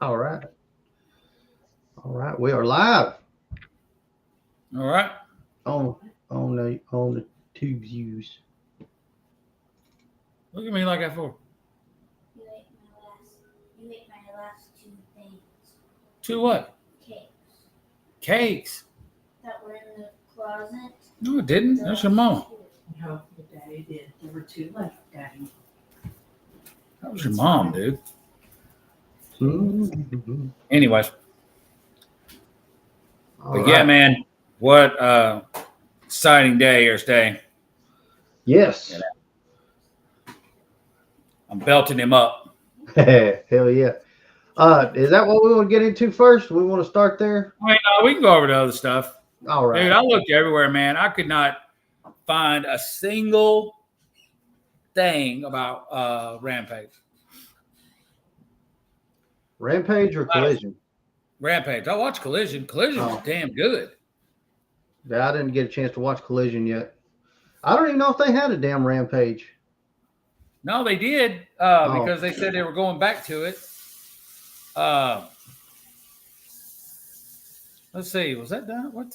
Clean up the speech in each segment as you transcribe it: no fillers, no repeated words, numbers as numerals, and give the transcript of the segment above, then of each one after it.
All right. All right. We are live All right. on on the two views. Look at me like that for. You ate my last two things. Two what? Cakes Cakes. that were in the closet. No, it didn't. That's your mom. No, your daddy did. There were two left, Daddy. That was your mom, dude. Mm-hmm. Anyways. All But right. yeah, man. What exciting day here today. Yes. I'm belting him up. Hell yeah. Is that what we want to get into first? We want to start there. I mean, we can go over the other stuff. All right. Dude, I looked everywhere, man. I could not find a single thing about Rampage. Rampage or Collision? Rampage. I watched Collision. Collision was damn good. Yeah, I didn't get a chance to watch Collision yet. I don't even know if they had a damn Rampage. No, they did because they said they were going back to it. Let's see. Was that done? What?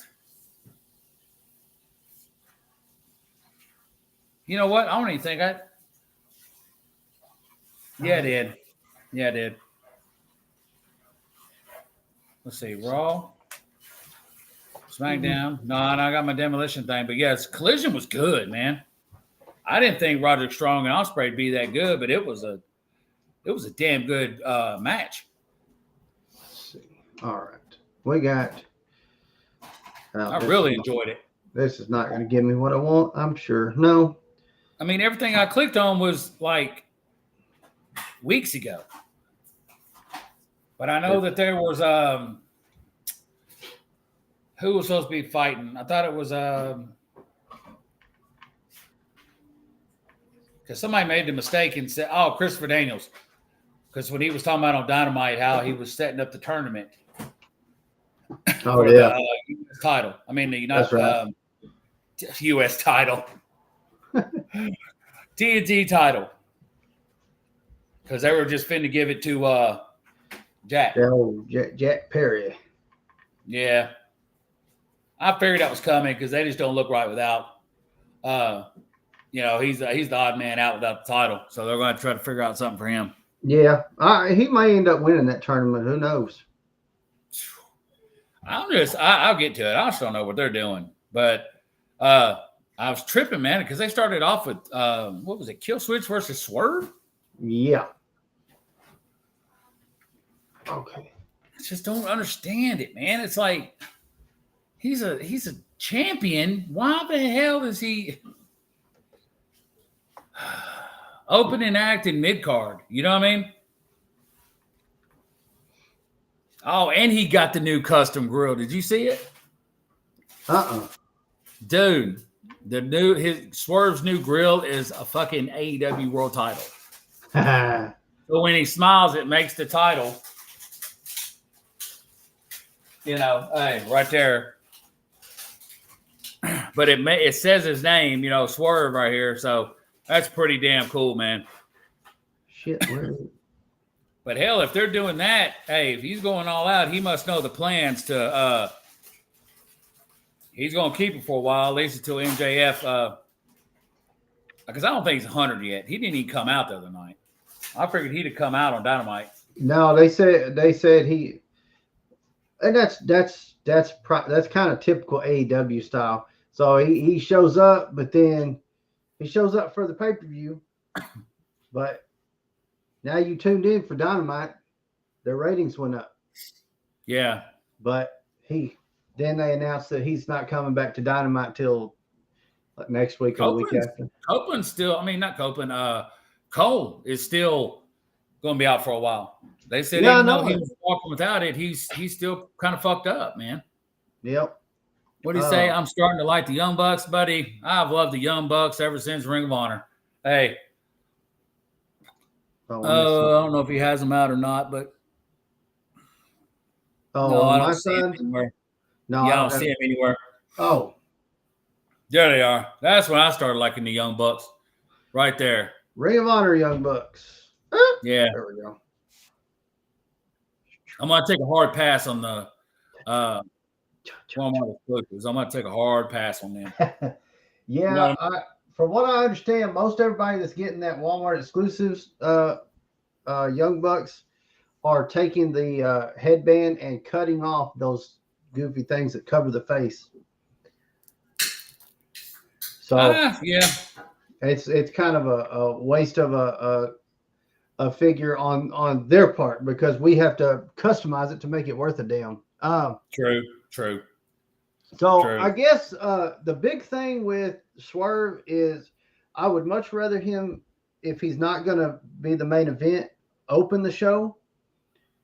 You know what? I don't even think I. Yeah, it did. Yeah, it did. Let's see. Raw. SmackDown. No, I got my demolition thing. But yes, Collision was good, man. I didn't think Roderick Strong and Ospreay would be that good, but it was a damn good match. Let's see. All right. We got. I really enjoyed it. This is not going to give me what I want, I'm sure. No. I mean, everything I clicked on was like weeks ago. But I know that there was who was supposed to be fighting? I thought it was because somebody made the mistake and said, "Oh, Christopher Daniels," because when he was talking about on Dynamite how he was setting up the tournament. Oh yeah, the U.S. title. I mean, the United right. U.S. title, TNT title, because they were just finna give it to Jack. Jack Perry. Yeah, I figured that was coming because they just don't look right without. He's the odd man out without the title, so they're going to try to figure out something for him. Yeah, he may end up winning that tournament. Who knows? I'll get to it. I just don't know what they're doing, but I was tripping, man, because they started off with what was it? Kill Switch versus Swerve. Yeah. Okay. I just don't understand it, man. It's like he's a champion. Why the hell is he opening act in mid card? You know what I mean? Oh, and he got the new custom grill. Did you see it? Dude, Swerve's new grill is a fucking AEW world title. So when he smiles, it makes the title. Hey, right there. But it says his name, Swerve right here. So that's pretty damn cool, man. Shit. But hell, if they're doing that, hey, if he's going all out, he must know the plans to he's going to keep it for a while, at least until MJF because I don't think he's 100 yet. He didn't even come out the other night. I figured he'd have come out on Dynamite. No, they said he, and that's kind of typical AEW style. So he shows up, but then he shows up for the pay-per-view, but now you tuned in for Dynamite, their ratings went up. Yeah. But then they announced that he's not coming back to Dynamite till next week or the week after. Copeland's still, not Copeland, Cole is still going to be out for a while. They said even though he was walking without it, he's still kind of fucked up, man. Yep. What do you say? I'm starting to like the Young Bucks, buddy. I've loved the Young Bucks ever since Ring of Honor. Hey. I don't know if he has them out or not, but no, I don't see him anywhere. No, I don't see him anywhere. Oh. There they are. That's when I started liking the Young Bucks. Right there. Ring of Honor Young Bucks. Yeah. There we go. I'm going to take a hard pass on the Walmart exclusives. I'm going to take a hard pass on them. Yeah, You know what from what I understand, most everybody that's getting that Walmart exclusives, Young Bucks, are taking the headband and cutting off those goofy things that cover the face. So yeah, it's kind of a waste of a figure on their part because we have to customize it to make it worth a damn. true. So True. I guess the big thing with Swerve is I would much rather him, if he's not going to be the main event, open the show,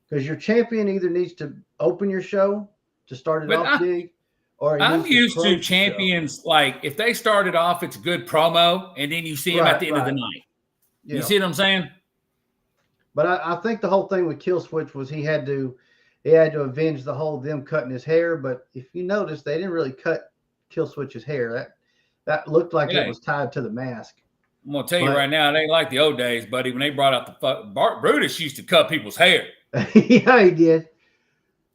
because your champion either needs to open your show to start it off big, or I'm used to champions, like if they started off, it's a good promo, and then you see him at the end of the night. Yeah. You see what I'm saying? But I think the whole thing with Kill Switch was he had to avenge the whole them cutting his hair. But if you notice, they didn't really cut Kill Switch's hair. That looked like it was tied to the mask. I'm gonna tell you right now, it ain't like the old days, buddy. When they brought out the Brutus used to cut people's hair. Yeah, he did.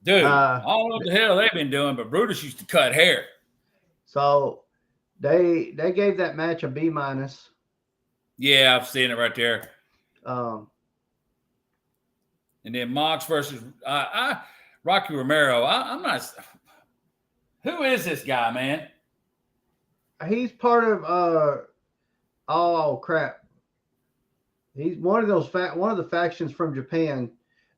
Dude, I don't know what the hell they've been doing, but Brutus used to cut hair. So they gave that match a B-. Yeah, I've seen it right there. And then Mox versus Rocky Romero. I'm not. Who is this guy, man? He's part of oh crap. He's one of the factions from Japan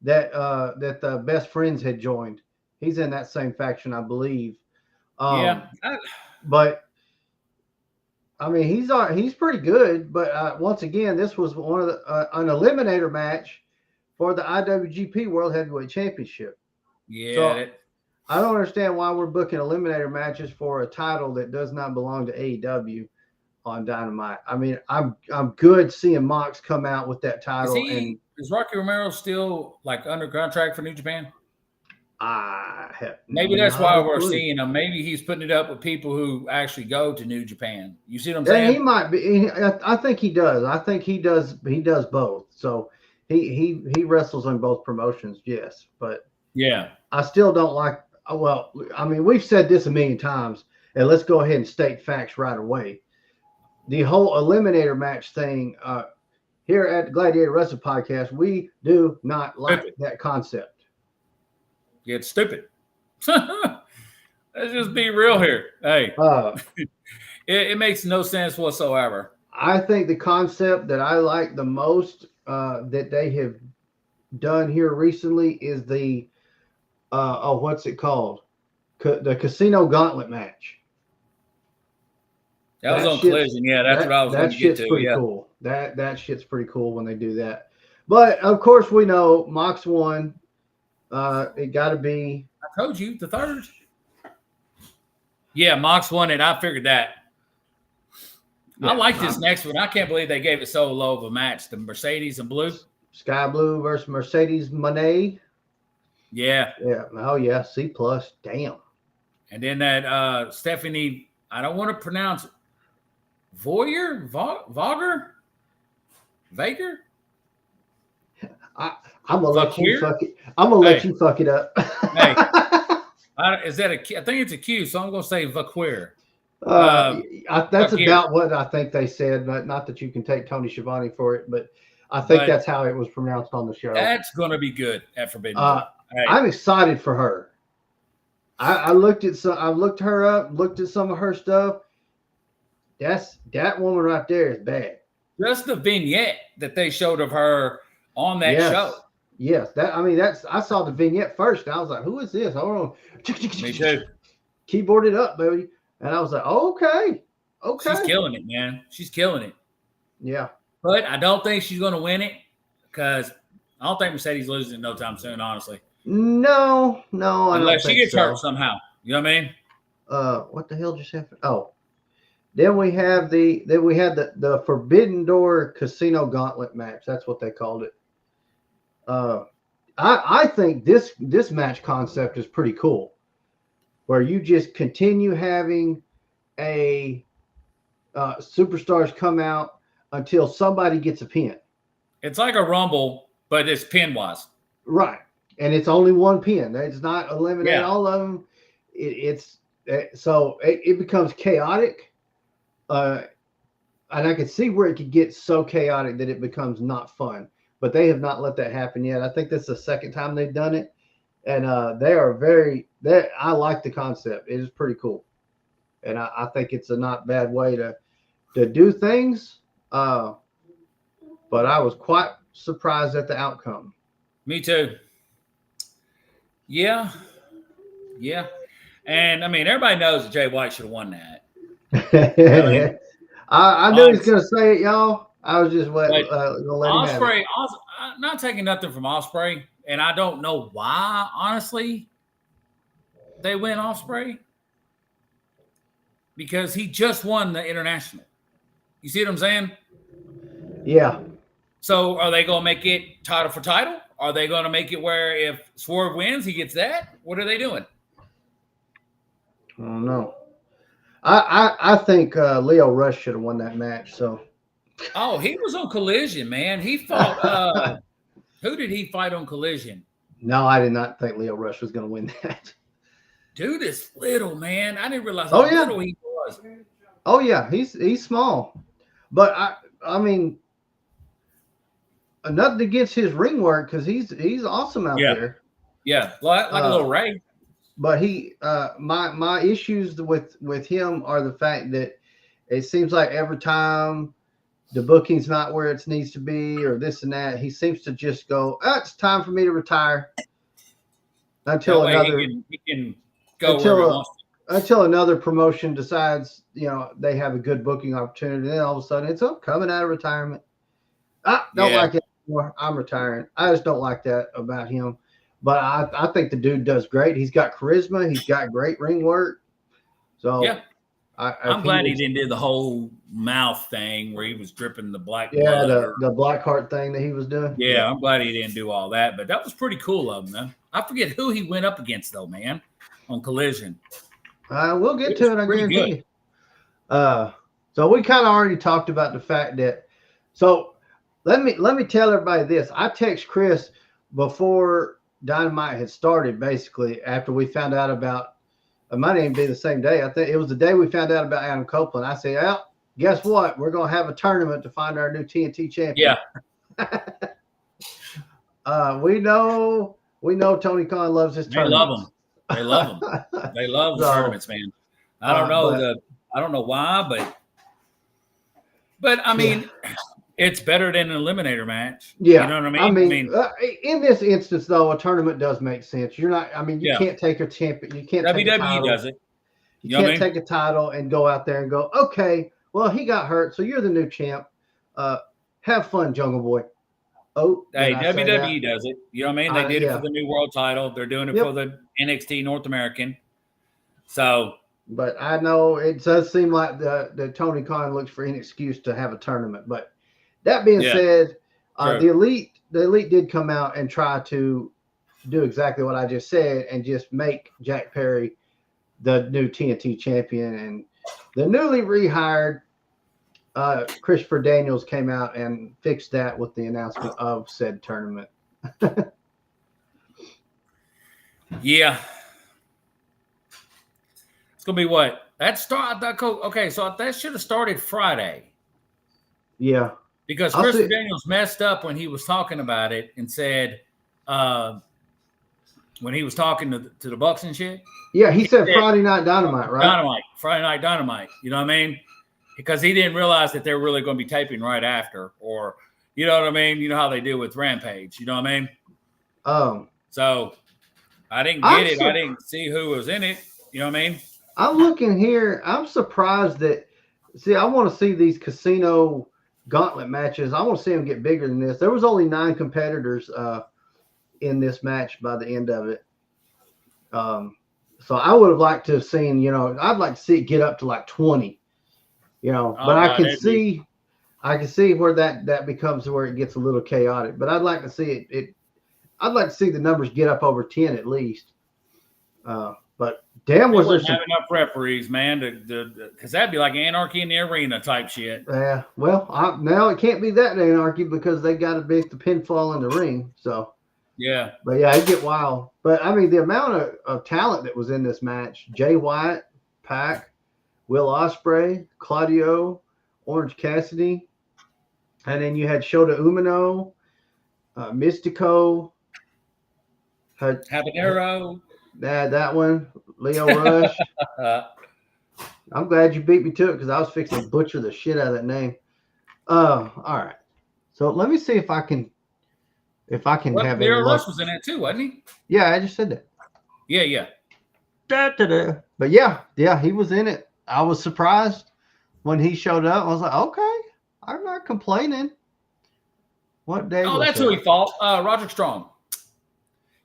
that the Best Friends had joined. He's in that same faction, I believe. But I mean, he's pretty good. But once again, this was one of an eliminator match for the IWGP World Heavyweight Championship. Yeah. So, I don't understand why we're booking eliminator matches for a title that does not belong to AEW on Dynamite. I mean, I'm good seeing Mox come out with that title. Is Rocky Romero still like under contract for New Japan? Maybe that's why we're seeing him. Maybe he's putting it up with people who actually go to New Japan. You see what I'm saying? He might be. I think he does. I think he does. He does both. So he wrestles on both promotions. Yes, but yeah, I still don't like. Well, I mean, we've said this a million times, and let's go ahead and state facts right away. The whole eliminator match thing here at the Gladiator Wrestling Podcast, we do not like that concept. Yeah, it's stupid. Let's just be real here. Hey, it makes no sense whatsoever. I think the concept that I like the most that they have done here recently is the what's it called? The Casino Gauntlet match. That was on Collision. Yeah, that's what I was going to get to. Pretty cool. That shit's pretty cool when they do that. But of course, we know Mox won. It got to be. I told you the third. Yeah, Mox won it. I figured that. Yeah, I like this next one. I can't believe they gave it so low of a match. The Mercedes and Blue. Sky Blue versus Mercedes Moné. Yeah. Yeah. Oh, yeah. C+. Damn. And then that Stephanie, I don't want to pronounce it. Vager? I'm gonna let you fuck it. I'm gonna let you fuck it up. Hey, is that a Q? I think it's a Q, so I'm gonna say Vaquer. That's about what I think they said, but not that you can take Tony Schiavone for it, but I think that's how it was pronounced on the show. That's gonna be good at Forbidden Door. I'm excited for her. I looked her up, looked at some of her stuff. That woman right there is bad. Just the vignette that they showed of her on that show. Yes, I saw the vignette first, and I was like, "Who is this?" Hold on, me too. Keyboard it up, baby, and I was like, "Okay." She's killing it, man. She's killing it. Yeah, but I don't think she's going to win it because I don't think Mercedes loses in no time soon. Honestly, no, unless she gets hurt somehow. You know what I mean? What the hell just happened? Oh. Then we had the Forbidden Door Casino Gauntlet match. That's what they called it. I think this match concept is pretty cool, where you just continue having a superstars come out until somebody gets a pin. It's like a Rumble, but it's pin wise. Right. and it's only one pin. It's not eliminate all of them. It becomes chaotic. And I can see where it could get so chaotic that it becomes not fun. But they have not let that happen yet. I think this is the second time they've done it. And they are I like the concept. It is pretty cool. And I think it's a not bad way to do things. But I was quite surprised at the outcome. Me too. Yeah. And I mean, everybody knows that Jay White should have won that. I knew he was going to say it, y'all. I was just going to let him have it. I'm not taking nothing from Ospreay, and I don't know why, honestly, they went Ospreay. Because he just won the international. You see what I'm saying? Yeah. So are they going to make it title for title? Are they going to make it where if Swerve wins, he gets that? What are they doing? I don't know. I think Leo Rush should have won that match. So. Oh, he was on Collision, man. He fought. Who did he fight on Collision? No, I did not think Leo Rush was going to win that. Dude is little, man. I didn't realize how little he was. Oh yeah, he's small, but I mean, nothing against his ring work because he's awesome out there. Yeah, like a little Ray. But my issues with him are the fact that it seems like every time the booking's not where it needs to be or this and that, he seems to just go, it's time for me to retire until he can go wherever he wants to. Until another promotion decides, they have a good booking opportunity. Then all of a sudden it's coming out of retirement. I don't like it anymore. I'm retiring. I just don't like that about him. But I think the dude does great. He's got charisma. He's got great ring work. So yeah, I'm glad he didn't do the whole mouth thing where he was dripping the black blood. Yeah, the black heart thing that he was doing. Yeah, I'm glad he didn't do all that. But that was pretty cool of him, man. I forget who he went up against though, man, on Collision. We'll get to it, I guarantee you. So we kind of already talked about the fact that. So let me tell everybody this. I text Chris before Dynamite had started, basically after we found out about. It might even be the same day. I think it was the day we found out about Adam Copeland. I said, "Well, guess what? We're gonna have a tournament to find our new TNT champion." Yeah. We know Tony Khan loves his tournaments. They love them. They love the tournaments, man. I don't know I don't know why, but I mean, it's better than an eliminator match. Yeah, you know what I mean. In this instance, though, a tournament does make sense. You're not. I mean, you can't take a champion. You can't. WWE does it. You can't take a title and go out there and go, okay, well, he got hurt, so you're the new champ. Have fun, Jungle Boy. Oh, hey, WWE does it. You know what I mean? They did it for the new world title. They're doing it for the NXT North American. So, but I know it does seem like the Tony Khan looks for any excuse to have a tournament. But that being said, the elite did come out and try to do exactly what I just said and just make Jack Perry the new TNT champion. And the newly rehired Christopher Daniels came out and fixed that with the announcement of said tournament. Yeah. It's going to be what? Okay, so that should have started Friday. Yeah. Because Christopher Daniels messed up when he was talking about it and said, when he was talking to the Bucks and shit. Yeah, he said Friday Night Dynamite, right? Friday Night Dynamite. You know what I mean? Because he didn't realize that they're really going to be taping right after, or you know what I mean? You know how they do with Rampage. You know what I mean? So I didn't get it. I didn't see who was in it. You know what I mean? I'm looking here. I'm surprised that. See, I want to see these casino gauntlet matches. I want to see them get bigger than this. There was only 9 competitors in this match by the end of it. So I would have liked to have seen. I'd like to see it get up to like 20. But I can see where that becomes where it gets a little chaotic. But I'd like to see it. I'd like to see the numbers get up over 10 at least. But damn, was there have enough referees, man? Because that'd be like anarchy in the arena type shit. Yeah. Well, now it can't be that anarchy because they got to beat the pinfall in the ring. So. Yeah. But yeah, it get wild. But I mean, the amount of talent that was in this match: Jay White, Pac, Will Ospreay, Claudio, Orange Cassidy, and then you had Shota Umino, Mystico, Habanero. that one, Leo Rush. I'm glad you beat me to it because I was fixing to butcher the shit out of that name. All right. So let me see if I can have any Leo luck. Rush was in it too, wasn't he? Yeah, I just said that. Yeah. Da-da-da. But yeah, he was in it. I was surprised when he showed up. I was like, okay, I'm not complaining. What day Oh, was that's that? who he fought. Roderick Strong.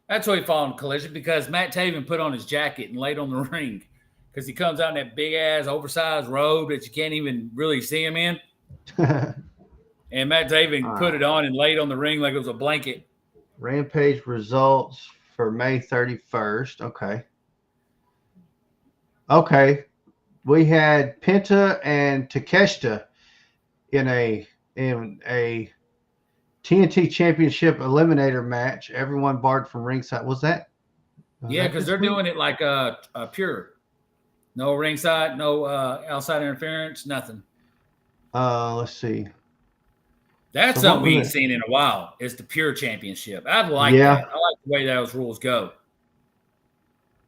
That's who he fought in Collision because Matt Taven put on his jacket and laid on the ring because he comes out in that big ass oversized robe that you can't even really see him in. And Matt Taven put it on and laid on the ring like it was a blanket. Rampage results for May 31st. Okay. We had Penta and Takeshita in a TNT Championship Eliminator match. Everyone barred from ringside. Was that because they're doing it like pure. No ringside, no outside interference, nothing. Let's see. That's something we ain't seen in a while. It's the pure championship. I'd like that. I like the way those rules go.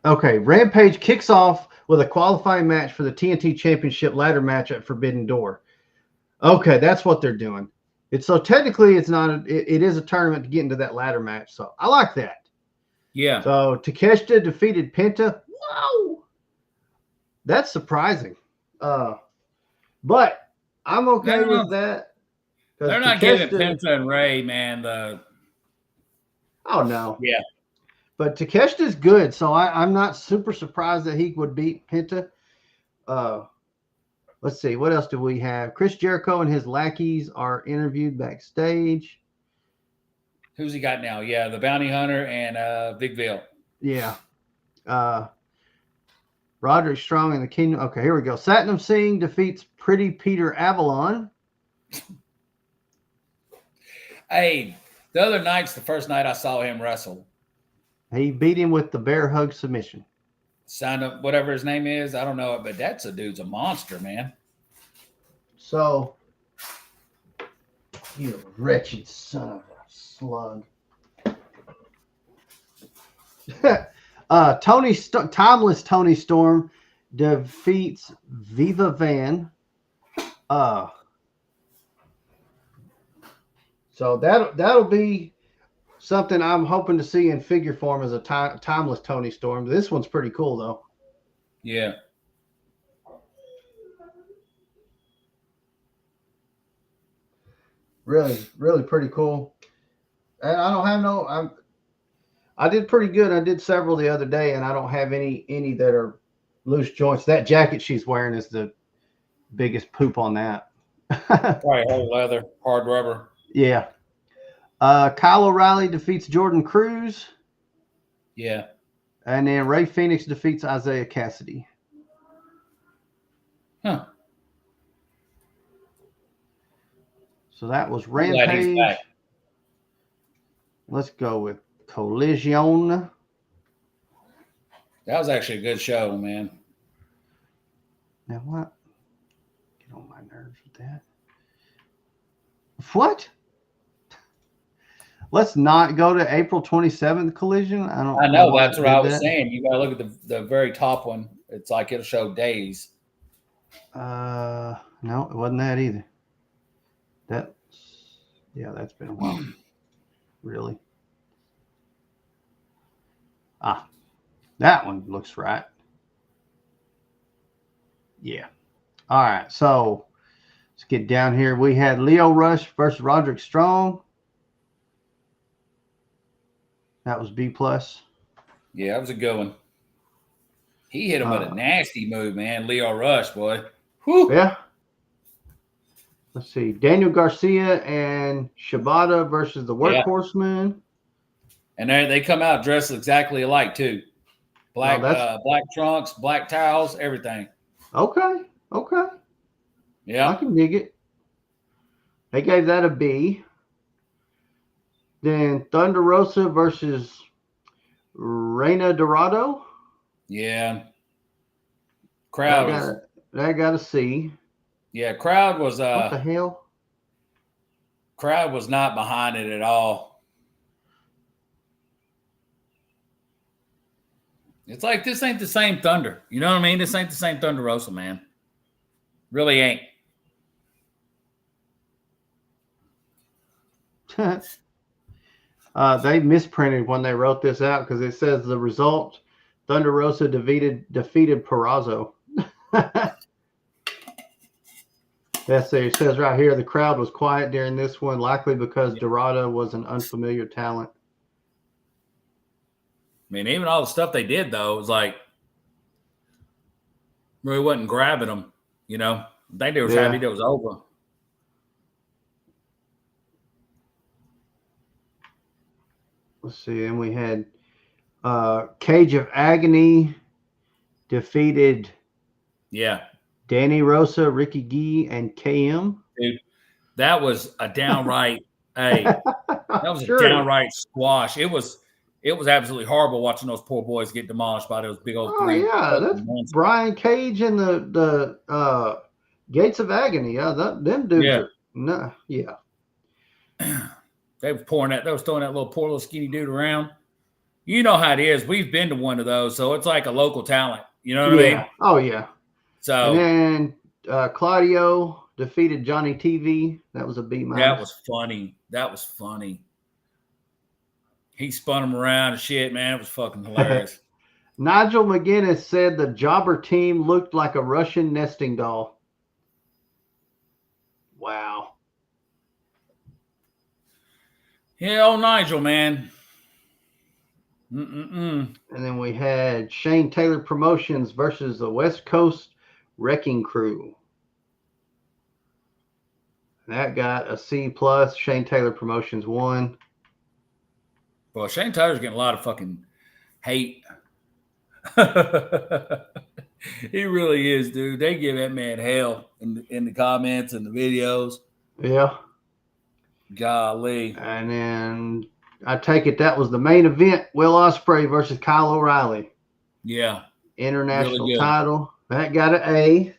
Okay, Rampage kicks off with a qualifying match for the TNT Championship ladder match at Forbidden Door. Okay, that's what they're doing. So technically it's not it is a tournament to get into that ladder match. So I like that. Yeah. So Takeshita defeated Penta. Wow. That's surprising. But I'm okay with that. They're not giving Penta and Ray, man, Oh, no. Yeah. But Takeshita's good, so I'm not super surprised that he would beat Penta. Let's see. What else do we have? Chris Jericho and his lackeys are interviewed backstage. Who's he got now? Yeah, the Bounty Hunter and Big Bill. Yeah. Roderick Strong and the Kingdom. Okay, here we go. Satnam Singh defeats Pretty Peter Avalon. Hey, the other night's the first night I saw him wrestle. He beat him with the bear hug submission. Signed up, whatever his name is. I don't know it, but that's a dude's a monster, man. So, you wretched son of a slug. Timeless Tony Storm defeats Viva Van. So that'll be something I'm hoping to see in figure form as a timeless Tony Storm. This one's pretty cool though. Yeah. Really, really pretty cool. And I don't have I did pretty good. I did several the other day, and I don't have any that are loose joints. That jacket she's wearing is the biggest poop on that. Probably whole leather, hard rubber. Yeah. Kyle O'Reilly defeats Jordan Cruz. Yeah. And then Ray Phoenix defeats Isaiah Cassidy. Huh. So that was Rampage. Let's go with Collision. That was actually a good show, man. Now what? Get on my nerves with that. What? Let's not go to April 27th Collision. I know that's what I was saying. You got to look at the very top one. It's like it'll show days. No, it wasn't that either. That's been a while. Really? That one looks right. Yeah. All right. So let's get down here. We had Leo Rush versus Roderick Strong. That was B+. Yeah, that was a good one. He hit him with a nasty move, man. Leo Rush, boy. Whew. Yeah. Let's see. Daniel Garcia and Shibata versus the Workhorsemen. And they come out dressed exactly alike, too. Black trunks, black towels, everything. Okay. Yeah. I can dig it. They gave that a B. Then Thunder Rosa versus Reina Dorado. Yeah. Crowd That got a C. Yeah, crowd was What the hell? crowd was not behind it at all. It's like this ain't the same Thunder. You know what I mean? This ain't the same Thunder Rosa, man. Really ain't. They misprinted when they wrote this out because it says the result: Thunder Rosa defeated Purrazzo. It says right here the crowd was quiet during this one, likely because Dorado was an unfamiliar talent. I mean, even all the stuff they did though was like really wasn't grabbing them. You know, I think they were happy that it was over. Let's see, and we had Cage of Agony defeated Danny Rosa, Ricky Gee, and KM. Dude, that was a downright that was a downright squash. It was absolutely horrible watching those poor boys get demolished by those big old three. Yeah, that's monsters. Brian Cage and the Gates of Agony. Yeah, them dudes are They was throwing that poor little skinny dude around. You know how it is. We've been to one of those, so it's like a local talent. You know what I mean? Oh yeah. So and then Claudio defeated Johnny TV. That was a B-. That was funny. He spun him around and shit, man. It was fucking hilarious. Nigel McGuinness said the jobber team looked like a Russian nesting doll. Wow. Yeah, old Nigel, man. And then we had Shane Taylor Promotions versus the West Coast Wrecking Crew. That got a C+. Shane Taylor Promotions won. Well, Shane Taylor's getting a lot of fucking hate. He really is, dude. They give that man hell in the comments and the videos. Yeah. Golly. And then I take it that was the main event: Will Ospreay versus Kyle O'Reilly. Yeah. International really title. That got an A.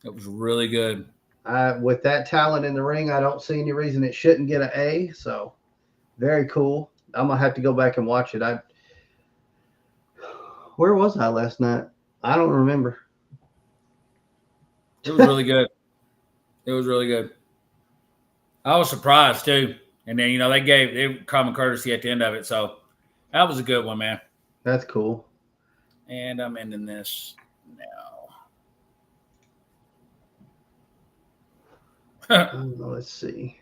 That was really good. With that talent in the ring, I don't see any reason it shouldn't get an A. So, very cool. I'm gonna have to go back and watch it. Where was I last night? I don't remember. It was really good. It was really good. I was surprised too. And then, they gave common courtesy at the end of it. So that was a good one, man. That's cool. And I'm ending this now. Let's see.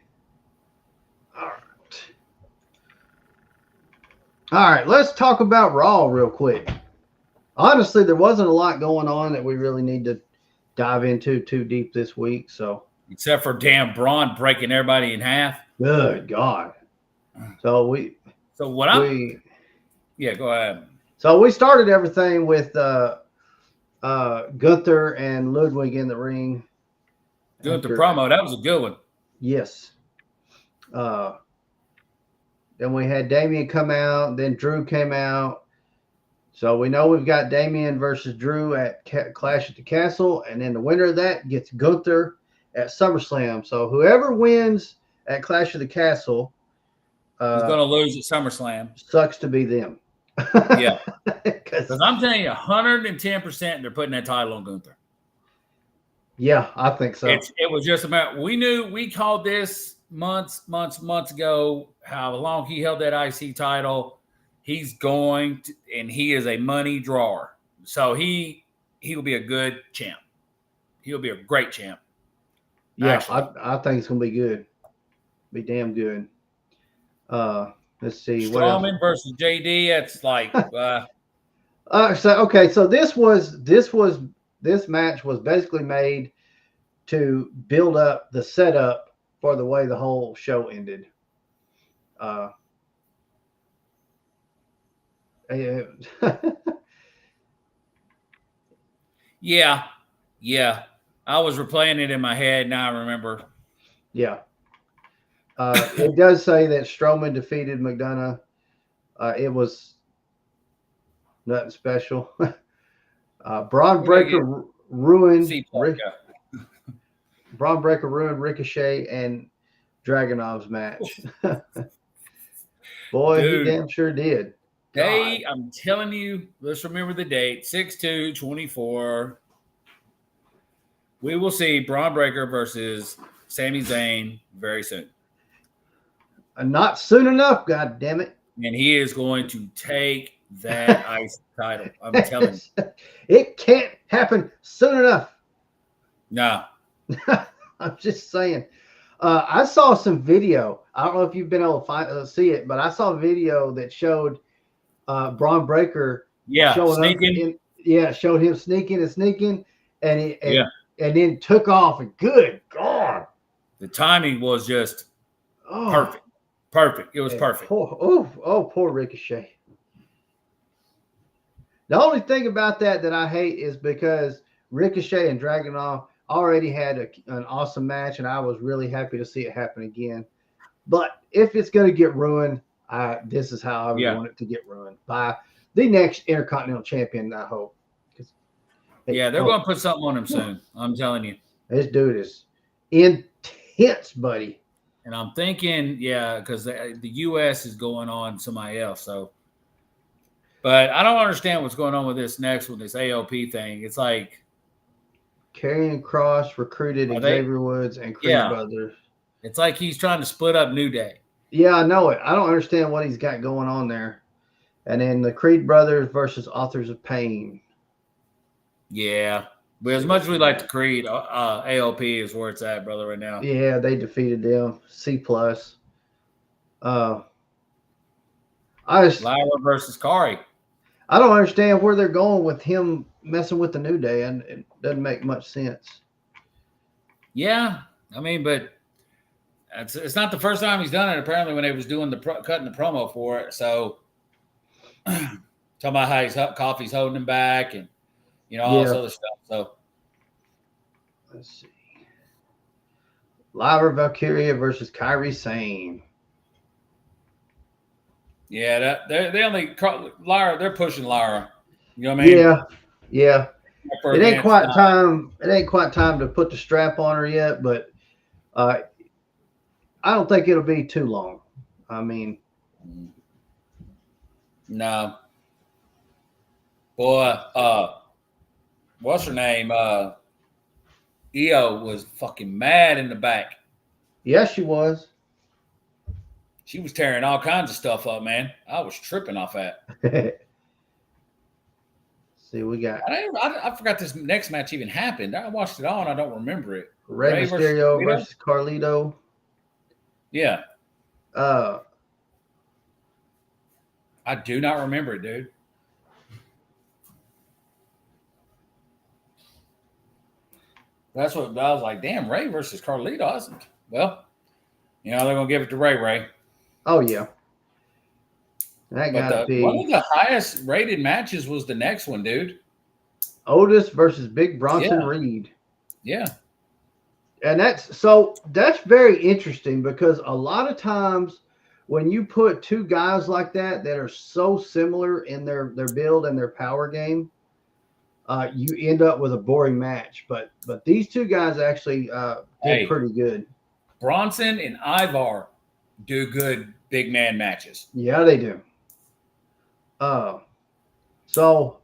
All right. Let's talk about Raw real quick. Honestly, there wasn't a lot going on that we really need to dive into too deep this week. So, except for damn Braun breaking everybody in half. Good God. Go ahead. So we started everything with Gunther and Ludwig in the ring. Gunther promo. That was a good one. Yes. Then we had Damian come out. Then Drew came out. So we know we've got Damian versus Drew at Clash at the Castle. And then the winner of that gets Gunther at SummerSlam. So whoever wins at Clash of the Castle is going to lose at SummerSlam. Sucks to be them. Yeah. Because I'm telling you, 110% they're putting that title on Gunther. Yeah, I think so. It was just about, we called this months ago, how long he held that IC title. He's going to, and he is a money drawer. So he'll be a good champ. He'll be a great champ. Yeah, I think it's going to be good. Be damn good. Let's see. Strowman versus JD. That's like. So this match was basically made to build up the setup for the way the whole show ended. Yeah. I was replaying it in my head. Now I remember. Yeah. It does say that Strowman defeated McDonough. It was nothing special. Braun Breaker ruined Braun Breaker ruined Ricochet and Dragunov's match. Boy, Dude, he damn sure did. I'm telling you, let's remember the date, 6/2/24. We will see Braun Breaker versus Sami Zayn very soon. Not soon enough, god damn it. And he is going to take that IC title. I'm telling you. It can't happen soon enough. No. I'm just saying. I saw some video. I don't know if you've been able to see it, but I saw a video that showed Braun Breaker sneaking. Showed him sneaking, and then took off. And good God. The timing was just perfect. Perfect. It was perfect. Poor Ricochet. The only thing about that I hate is because Ricochet and Dragunov already had an awesome match, and I was really happy to see it happen again. But if it's going to get ruined, this is how I would want it to get ruined by the next Intercontinental Champion, I hope. They're going to put something on him soon. I'm telling you. This dude is intense, buddy. And I'm thinking, because the U.S. is going on somebody else. So, but I don't understand what's going on with this next one, this AOP thing. It's like Karrion Kross recruited Xavier Woods and Creed Brothers. It's like he's trying to split up New Day. Yeah, I know it. I don't understand what he's got going on there. And then the Creed Brothers versus Authors of Pain. Yeah. But as much as we like to Creed, AOP is where it's at, brother, right now. Yeah, they defeated them. C+. Lyra versus Kari. I don't understand where they're going with him messing with the New Day, and it doesn't make much sense. Yeah, I mean, but it's not the first time he's done it. Apparently, when they was doing cutting the promo for it, so talking about how Coffey's holding him back, and all this other stuff. So let's see, Lyra Valkyria versus Kairi Sane. Yeah, they're pushing Lyra. You know what I mean? Yeah. It ain't quite time. It ain't quite time to put the strap on her yet, but I don't think it'll be too long. I mean, no. Boy, what's her name? Io was fucking mad in the back. Yes, she was. She was tearing all kinds of stuff up, man. I was tripping off that. See, we got. I forgot this next match even happened. I watched it all and I don't remember it. Rey Mysterio versus Carlito. Yeah. I do not remember it, dude. That's what I was like. Damn, Rey versus Carlito. Well, they're gonna give it to Ray. Oh yeah. That gotta be one of the highest rated matches was the next one, dude. Otis versus Big Bronson Reed. Yeah. And that's very interesting because a lot of times when you put two guys like that are so similar in their build and their power game, you end up with a boring match. But these two guys actually did pretty good. Bronson and Ivar do good big man matches. Yeah, they do. So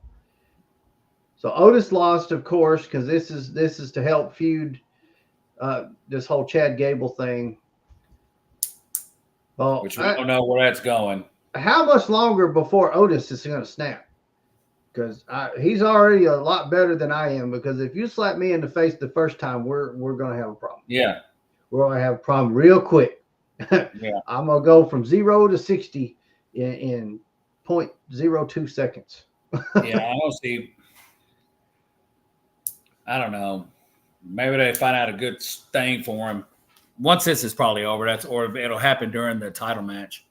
Otis lost, of course, because this is to help feud this whole Chad Gable thing. Well, which we don't know where that's going. How much longer before Otis is going to snap? Because he's already a lot better than I am. Because if you slap me in the face the first time, we're going to have a problem. Yeah, we're going to have a problem real quick. Yeah, I'm going to go from 0 to 60 in 0.02 seconds. Yeah, I don't see. I don't know. Maybe they find out a good thing for him. Once this is probably over, or it'll happen during the title match.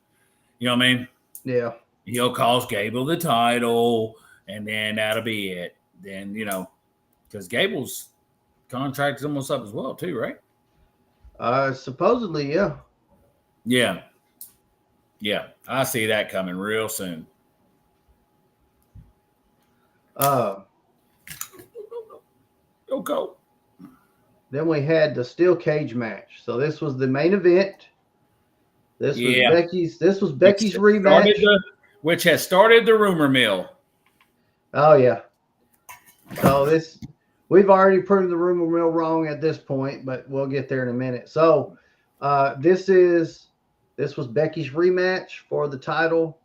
You know what I mean? Yeah. He'll cost Gable the title, and then that'll be it. Then, because Gable's contract is almost up as well, too, right? Supposedly, yeah. Yeah. Yeah. I see that coming real soon. Go. Then we had the steel cage match. So this was the main event. This was Becky's rematch. Which has started the rumor mill. Oh yeah. So we've already proven the rumor mill wrong at this point, but we'll get there in a minute. So this was Becky's rematch for the title.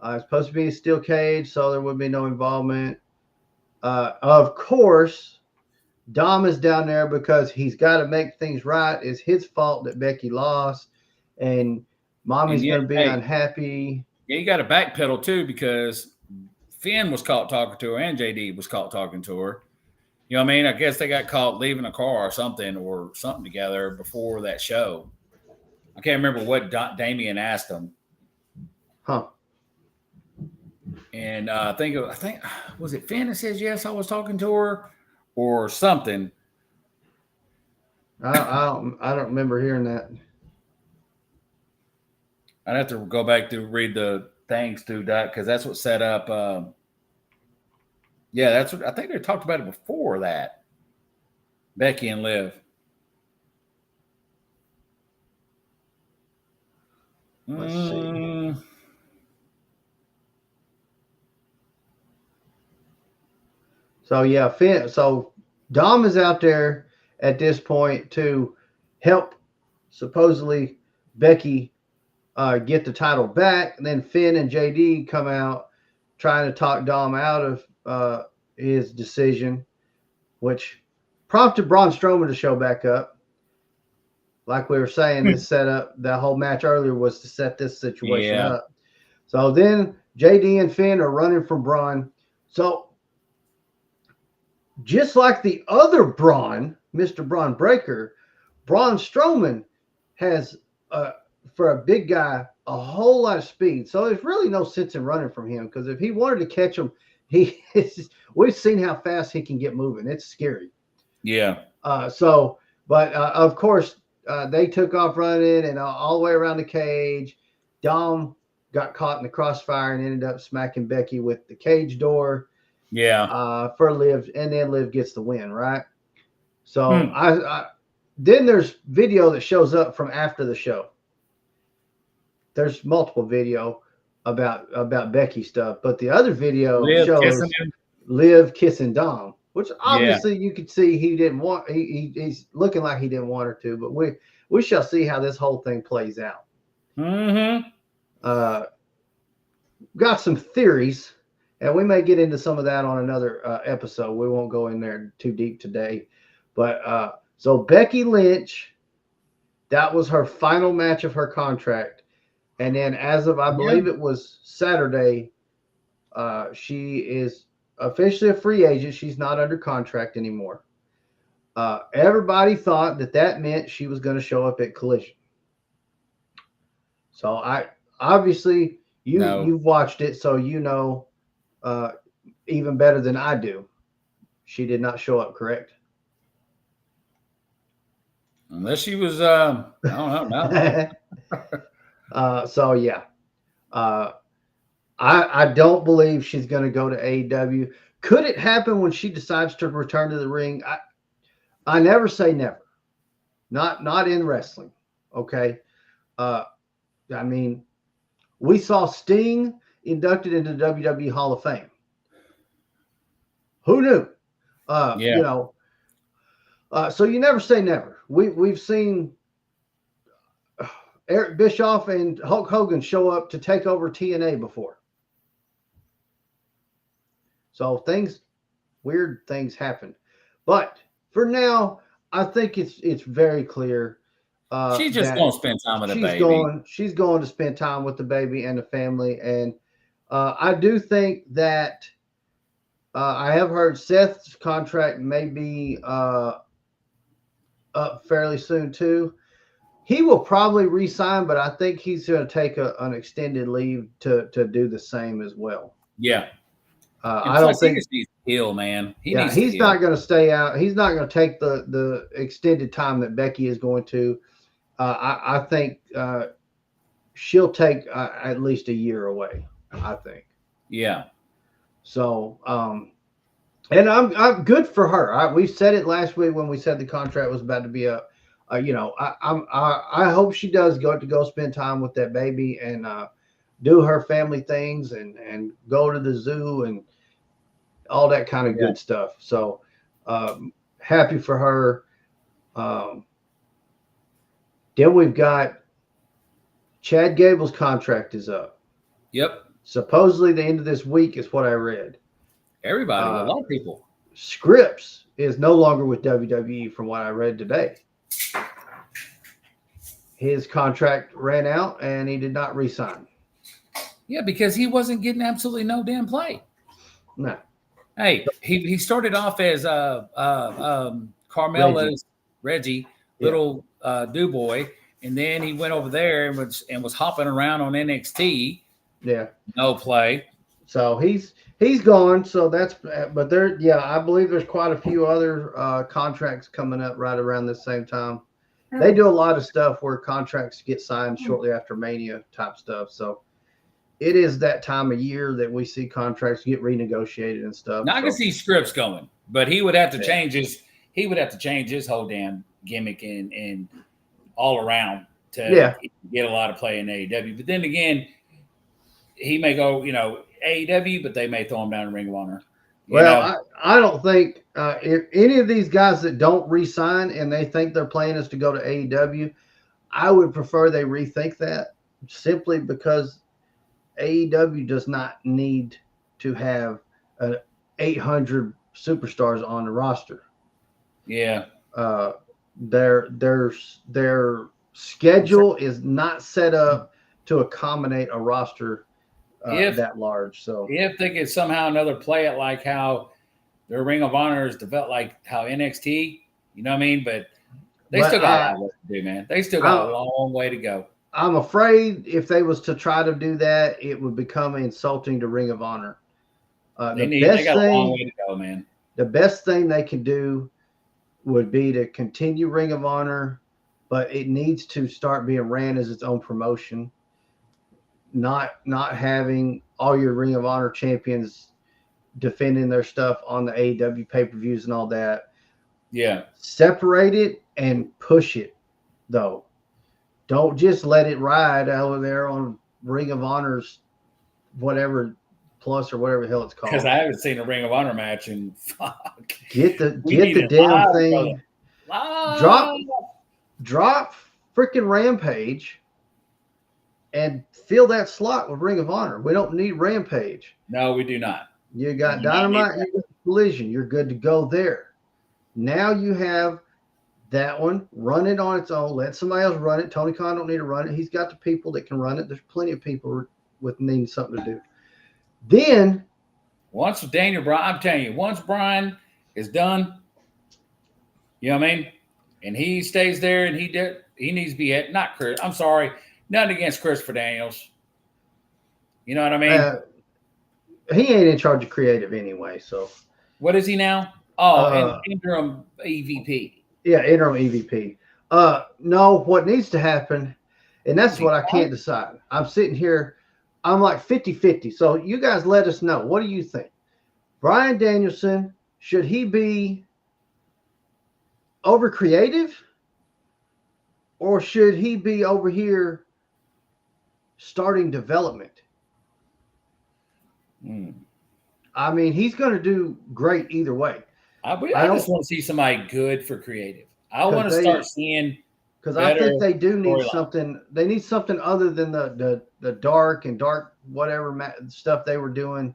It's supposed to be a steel cage, so there would be no involvement. Of course, Dom is down there because he's got to make things right. It's his fault that Becky lost, and Mommy's going to be unhappy. Yeah, you got to backpedal too, because Finn was caught talking to her and JD was caught talking to her. You know what I mean? I guess they got caught leaving a car or something together before that show. I can't remember what Damien asked them. Huh. And I think was it Finn that says yes, I was talking to her or something. I don't remember hearing that. I'd have to go back to read the things to that, because that's what set up. That's what I think they talked about it before that. Becky and Liv. Let's see. So yeah, Finn. So Dom is out there at this point to help supposedly Becky get the title back. And then Finn and JD come out trying to talk Dom out of his decision, which prompted Braun Strowman to show back up. Like we were saying, this setup, that whole match earlier was to set this situation up. So then JD and Finn are running from Braun. So just like the other Braun, Mr. Braun Breaker, Braun Strowman has, for a big guy, a whole lot of speed. So there's really no sense in running from him, because if he wanted to catch him, we've seen how fast he can get moving. It's scary. Yeah. But of course, they took off running and all the way around the cage. Dom got caught in the crossfire and ended up smacking Becky with the cage door. Yeah. For Liv, and then Liv gets the win, right? So then there's video that shows up from after the show. There's multiple video about Becky stuff, but the other video shows Liv kissing Dom, which obviously you could see he didn't want. He's looking like he didn't want her to, but we shall see how this whole thing plays out. Got some theories, and we may get into some of that on another episode. We won't go in there too deep today, but so Becky Lynch, that was her final match of her contract. And then as of, I believe it was Saturday, she is officially a free agent. She's not under contract anymore. Everybody thought that meant she was going to show up at Collision. So obviously you've watched it, so you know even better than I do. She did not show up, correct? Unless she was, I don't know. I don't believe she's going to go to AEW. Could it happen when she decides to return to the ring? I never say never. Not in wrestling. Okay. I mean, we saw Sting inducted into the WWE Hall of Fame. Who knew? You know. So you never say never. We've seen Eric Bischoff and Hulk Hogan show up to take over TNA before. So weird things happen. But for now, I think it's very clear. She's just going to spend time with the baby. She's going to spend time with the baby and the family. And I do think that I have heard Seth's contract may be up fairly soon too. He will probably re-sign, but I think he's going to take an extended leave to do the same as well. Yeah. I don't think he's ill, man. He's not going to stay out. He's not going to take the extended time that Becky is going to. I think she'll take at least a year away, I think. Yeah. So, and I'm good for her. We said it last week when we said the contract was about to be up. I hope she does go spend time with that baby and do her family things and go to the zoo and all that kind of good stuff. So happy for her. Then we've got Chad Gable's contract is up. Yep. Supposedly the end of this week is what I read. Everybody, a lot of people. Scripps is no longer with WWE from what I read today. His contract ran out and he did not re-sign. Yeah, because he wasn't getting absolutely no damn play. No. Hey, he started off as Carmella's Reggie, little do boy, and then he went over there and was hopping around on NXT. Yeah, no play. So he's gone. So but I believe there's quite a few other contracts coming up right around the same time. They do a lot of stuff where contracts get signed shortly after Mania type stuff. So it is that time of year that we see contracts get renegotiated and stuff. Now I can see Scripps going, but he would have to change his whole damn gimmick and all around to get a lot of play in AEW. But then again, he may go, AEW, but they may throw him down in Ring of Honor. I don't think if any of these guys that don't re-sign and they think their plan is to go to AEW, I would prefer they rethink that simply because AEW does not need to have 800 superstars on the roster. Yeah. Their schedule is not set up to accommodate a roster that large. So if they could somehow another play it like how their Ring of Honor is developed, like how NXT, you know what I mean? But they still got a lot of work to do, man. They still got a long way to go. I'm afraid if they was to try to do that, it would become insulting to Ring of Honor. They got a long way to go, man. The best thing they can do would be to continue Ring of Honor, but it needs to start being ran as its own promotion. Not having all your Ring of Honor champions defending their stuff on the AEW pay-per-views and all that. Yeah. Separate it and push it, though. Don't just let it ride over there on Ring of Honor's whatever plus or whatever the hell it's called. Because I haven't seen a Ring of Honor match and fuck. Get the damn thing. Drop freaking Rampage and fill that slot with Ring of Honor. We don't need Rampage. No, we do not. You got Dynamite, you got Collision. You're good to go there. Now you have that one. Run it on its own. Let somebody else run it. Tony Khan don't need to run it. He's got the people that can run it. There's plenty of people with needing something to do. Then once Daniel Bryan, I'm telling you, once Bryan is done, you know what I mean? And he stays there and he needs to be at not Chris. I'm sorry. Nothing against Christopher Daniels. You know what I mean? He ain't in charge of creative anyway. So what is he now? Oh, interim EVP. Yeah, interim EVP. No, what needs to happen, and that's what I can't decide. I'm sitting here, I'm like 50-50. So you guys let us know. What do you think? Bryan Danielson, should he be over creative? Or should he be over here starting development? I mean, he's going to do great either way. I just want to see somebody good for creative. I want to start seeing because I think they do need something. They need something other than the dark whatever stuff they were doing.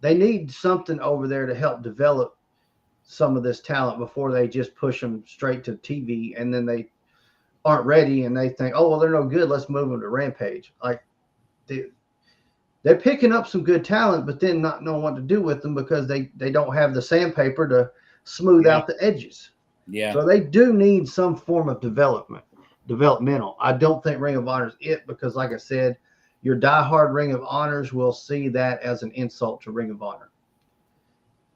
They need something over there to help develop some of this talent before they just push them straight to TV and then they aren't ready and they think, oh well, they're no good. Let's move them to Rampage. Like they're picking up some good talent, but then not knowing what to do with them because they don't have the sandpaper to smooth out the edges. Yeah. So they do need some form of developmental. I don't think Ring of Honor is it because, like I said, your diehard Ring of Honors will see that as an insult to Ring of Honor.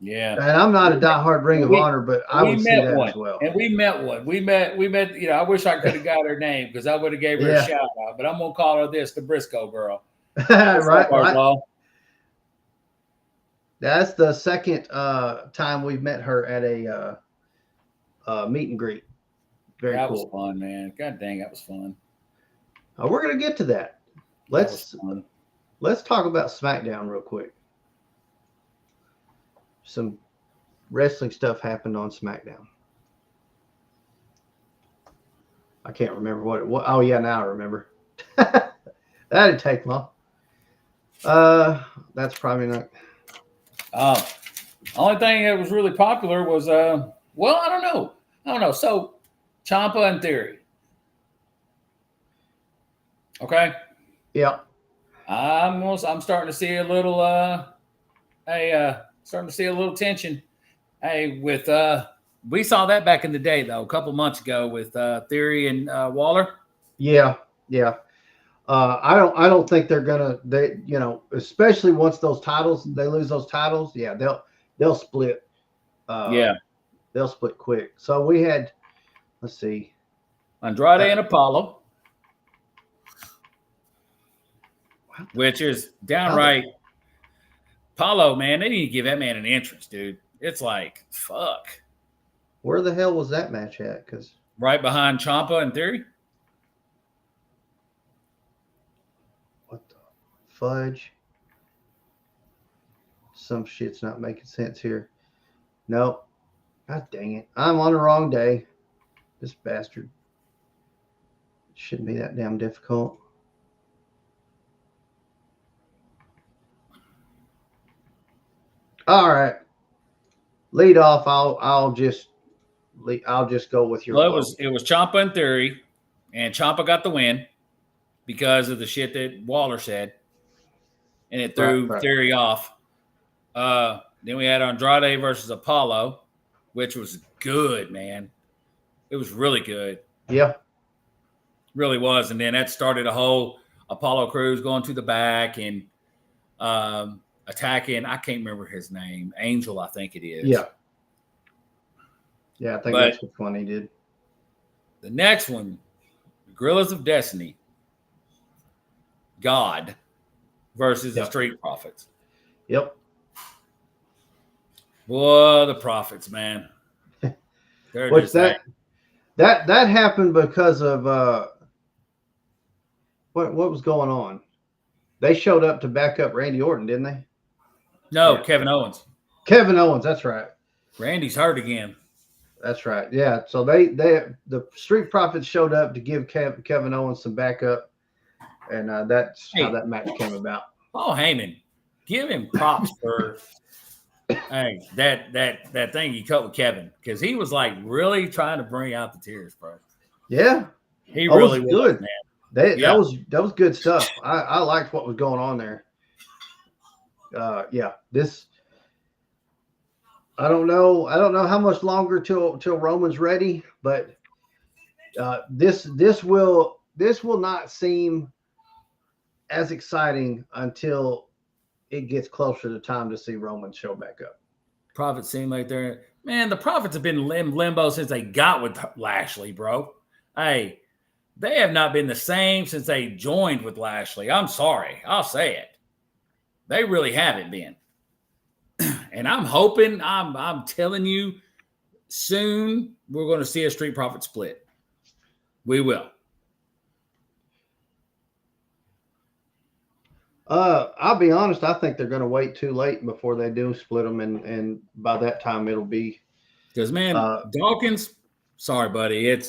Yeah. And I'm not a diehard Ring of Honor, but I would see that as well. And we met one. We met, I wish I could have got her name because I would have gave her a shout out, but I'm going to call her the Briscoe girl. right. That's the second time we've met her at a meet and greet. Very cool. That was fun, man. God dang, that was fun. We're going to get to that. Let's talk about SmackDown real quick. Some wrestling stuff happened on SmackDown. I can't remember what it was. Oh, yeah, now I remember. That didn't take long. That's probably not. Only thing that was really popular was, I don't know. So, Ciampa and Theory. Okay. Yeah. I'm starting to see a little, starting to see a little tension. Hey, with we saw that back in the day though, a couple months ago with Theory and Waller. Yeah. I don't think they're gonna. Especially once they lose those titles. Yeah, they'll split. They'll split quick. So we had, let's see, Andrade and Apollo, which is downright. Apollo, man, they didn't give that man an entrance, dude. It's like, fuck. Where the hell was that match at? Because right behind Ciampa and Theory. What the fudge? Some shit's not making sense here. Nope. God dang it. I'm on the wrong day. This bastard. It shouldn't be that damn difficult. All right. Lead off. I'll just go with your. Well, it was Ciampa and Theory, and Ciampa got the win because of the shit that Waller said, and it threw Theory off. Then we had Andrade versus Apollo, which was good, man. It was really good. Yeah, really was. And then that started a whole Apollo Crews going to the back and attacking. I can't remember his name. Angel, I think it is. Yeah. Yeah, I think that's the one he did. The next one, Gorillas of Destiny, God versus the Street Profits. Yep. Boy, the Profits, man. That happened because of what was going on? They showed up to back up Randy Orton, didn't they? No, Kevin Owens. Kevin Owens, that's right. Randy's hurt again. That's right. Yeah. So the Street Profits showed up to give Kevin Owens some backup, and that's how that match came about. Paul Heyman, give him props for that thing he cut with Kevin, because he was like really trying to bring out the tears, bro. Yeah, he really was good, man. That was good stuff. I liked what was going on there. This. I don't know how much longer till Roman's ready, but this will not seem as exciting until it gets closer to time to see Roman show back up. Profits seem like the Profits have been in limbo since they got with Lashley, bro. Hey, they have not been the same since they joined with Lashley. I'm sorry, I'll say it. They really haven't been. And I'm hoping, I'm telling you, soon we're going to see a Street Profit split. We will. I'll be honest. I think they're going to wait too late before they do split them, and by that time it'll be. Because Dawkins, sorry, buddy,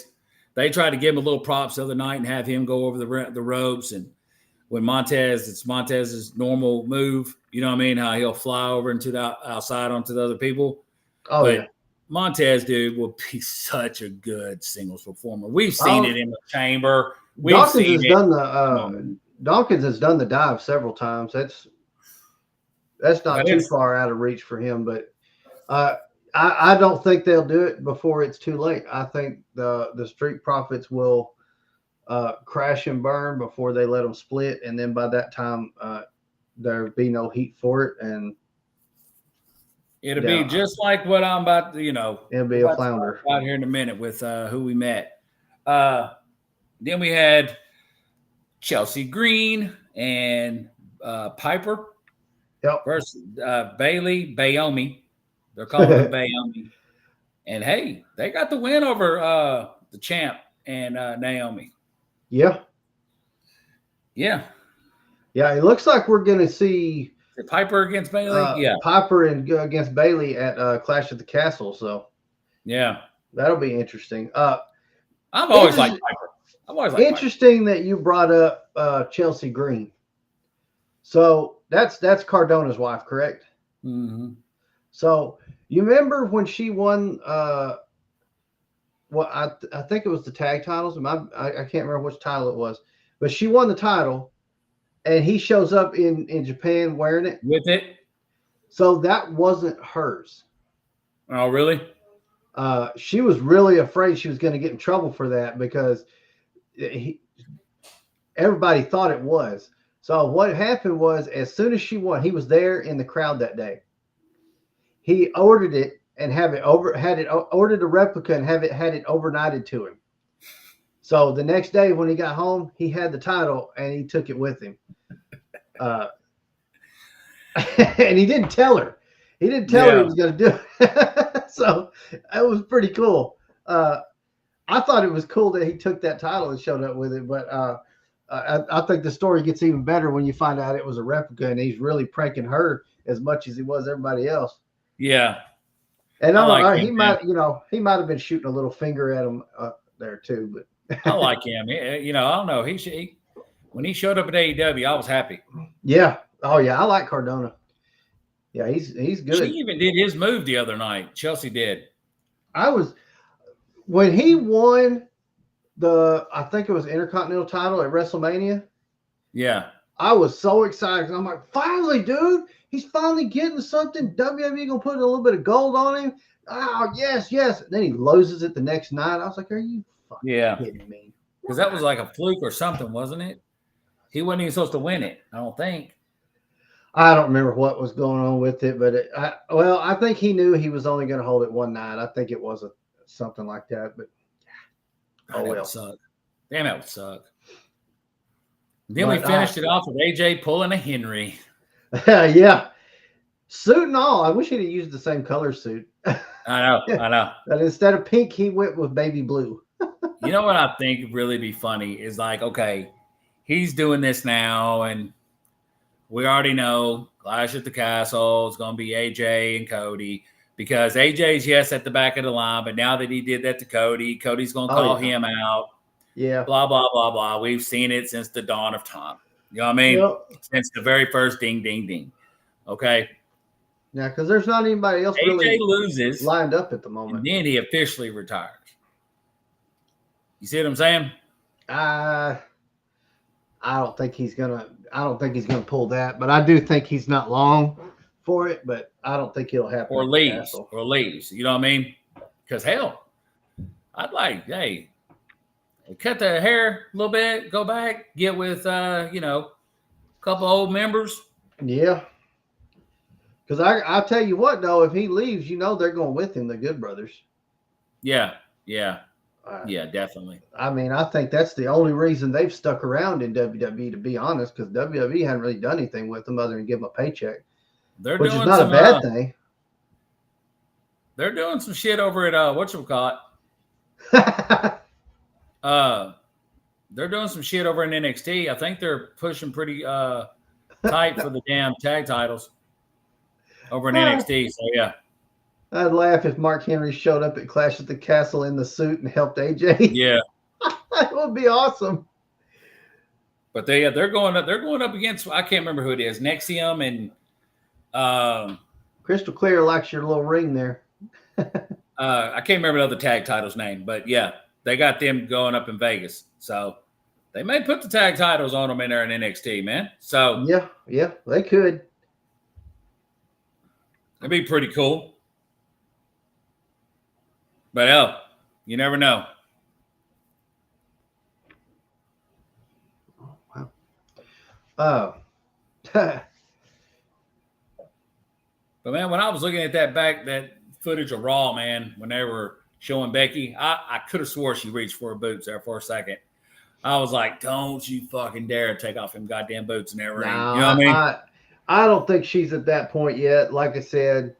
they tried to give him a little props the other night and have him go over the ropes, and when it's Montez's normal move. You know what I mean? How he'll fly over into the outside onto the other people. Oh, but Montez, dude, will be such a good singles performer. We've seen it in the chamber. Dawkins has done the dive several times. That's not too far out of reach for him. But I don't think they'll do it before it's too late. I think the Street Profits will crash and burn before they let them split, and then by that time. There'd be no heat for it, and It'll be just like what I'm about to, It'll be a flounder out here in a minute with who we met. Then we had Chelsea Green and Piper versus Bayomi. They're calling her Bayomi. And hey, they got the win over the champ and Naomi. Yeah. Yeah. Yeah, it looks like we're going to see Piper against Bailey. Piper against Bailey at Clash at the Castle. So, yeah, that'll be interesting. I've always liked Piper. Interesting that you brought up Chelsea Green. So that's Cardona's wife, correct? Mm-hmm. So you remember when she won? I think it was the tag titles. I can't remember which title it was, but she won the title. And he shows up in Japan wearing it. With it? So that wasn't hers. Oh, really? She was really afraid she was going to get in trouble for that because everybody thought it was. So what happened was as soon as she won, he was there in the crowd that day. He ordered it and ordered a replica and had it overnighted to him. So the next day when he got home, he had the title and he took it with him. And he didn't tell her. He didn't tell her he was going to do it. So it was pretty cool. I thought it was cool that he took that title and showed up with it. But I think the story gets even better when you find out it was a replica and he's really pranking her as much as he was everybody else. Yeah. And he might have been shooting a little finger at him there too, but. I like him. I don't know. When he showed up at AEW, I was happy. Yeah. Oh yeah, I like Cardona. Yeah, he's good. She even did his move the other night. Chelsea did. When he won I think it was Intercontinental title at WrestleMania. Yeah. I was so excited. I'm like, finally, dude, he's finally getting something. WWE gonna put a little bit of gold on him. Oh yes. And then he loses it the next night. I was like, are you kidding me? Because that was like a fluke or something, wasn't it? He wasn't even supposed to win it, I don't think. I don't remember what was going on with it, but I think he knew he was only going to hold it one night. I think it was something like that, but that would suck. Damn, that would suck. Then we finished it off with AJ pulling a Henry. Yeah. Suit and all. I wish he'd have used the same color suit. I know. But instead of pink, he went with baby blue. You know what I think would really be funny is like, okay, he's doing this now, and we already know Clash at the Castle is going to be AJ and Cody because AJ's at the back of the line, but now that he did that to Cody, Cody's going to call him out. Yeah. Blah, blah, blah, blah. We've seen it since the dawn of time. You know what I mean? Yep. Since the very first ding, ding, ding. Okay. Yeah, because there's not anybody else AJ loses lined up at the moment. And then he officially retires. You see what I'm saying? I don't think he's gonna pull that, but I do think he's not long for it, but I don't think it'll happen. Or leaves. You know what I mean? Because hell, I'd like, hey, cut the hair a little bit, go back, get with a couple old members. Yeah. Because I'll tell you what though, if he leaves, they're going with him, the Good Brothers. Yeah, definitely. I mean, I think that's the only reason they've stuck around in WWE, to be honest, because WWE hadn't really done anything with them other than give them a paycheck, which is not a bad thing. They're doing some shit over at whatchamacallit. They're doing some shit over in NXT. I think they're pushing pretty tight for the damn tag titles over in NXT. So yeah. I'd laugh if Mark Henry showed up at Clash at the Castle in the suit and helped AJ. Yeah, that would be awesome. But they're going up against, I can't remember who it is, Nexium and Crystal Clear likes your little ring there. I can't remember the other tag title's name, but yeah, they got them going up in Vegas. So they may put the tag titles on them in there in NXT, man. So yeah, they could. It'd be pretty cool. But hell, you never know. Oh, wow. But man, when I was looking at that footage of Raw, man, when they were showing Becky, I could have swore she reached for her boots there for a second. I was like, don't you fucking dare take off them goddamn boots in that ring. No, You know what I mean? I don't think she's at that point yet. Like I said,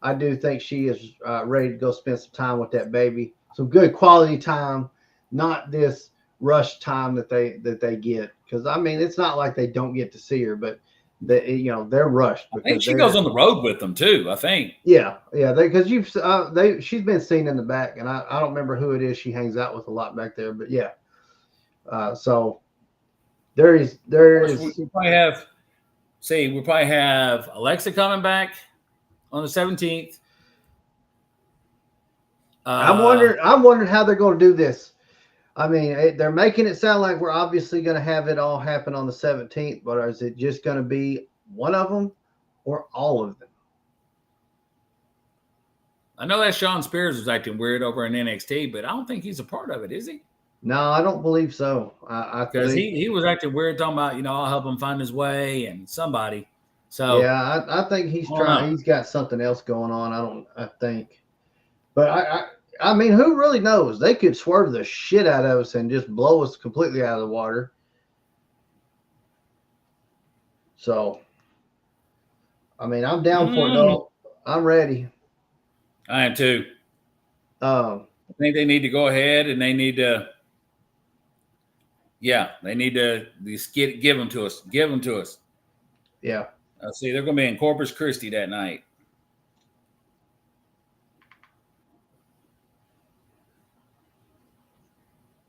I do think she is ready to go spend some time with that baby. Some good quality time, not this rush time that they get. Because I mean, it's not like they don't get to see her, but they're rushed. I think she goes on the road with them too. I think. Yeah, because she's been seen in the back, and I don't remember who it is she hangs out with a lot back there, but yeah. So there is. We probably have Alexa coming back on the 17th. I'm wondering how they're going to do this. I mean, they're making it sound like we're obviously going to have it all happen on the 17th, but is it just going to be one of them or all of them? I know that Sean Spears was acting weird over in NXT, but I don't think he's a part of it, is he? No, I don't believe so. Because he was acting weird, talking about, I'll help him find his way and somebody. So yeah, I think he's trying. He's got something else going on. I think, but I mean, who really knows? They could swerve the shit out of us and just blow us completely out of the water. So, I mean, I'm down for it though. I'm ready. I am too. I think they need to go ahead and they need to. Yeah, they need to give them to us. Give them to us. Yeah. See, they're going to be in Corpus Christi that night.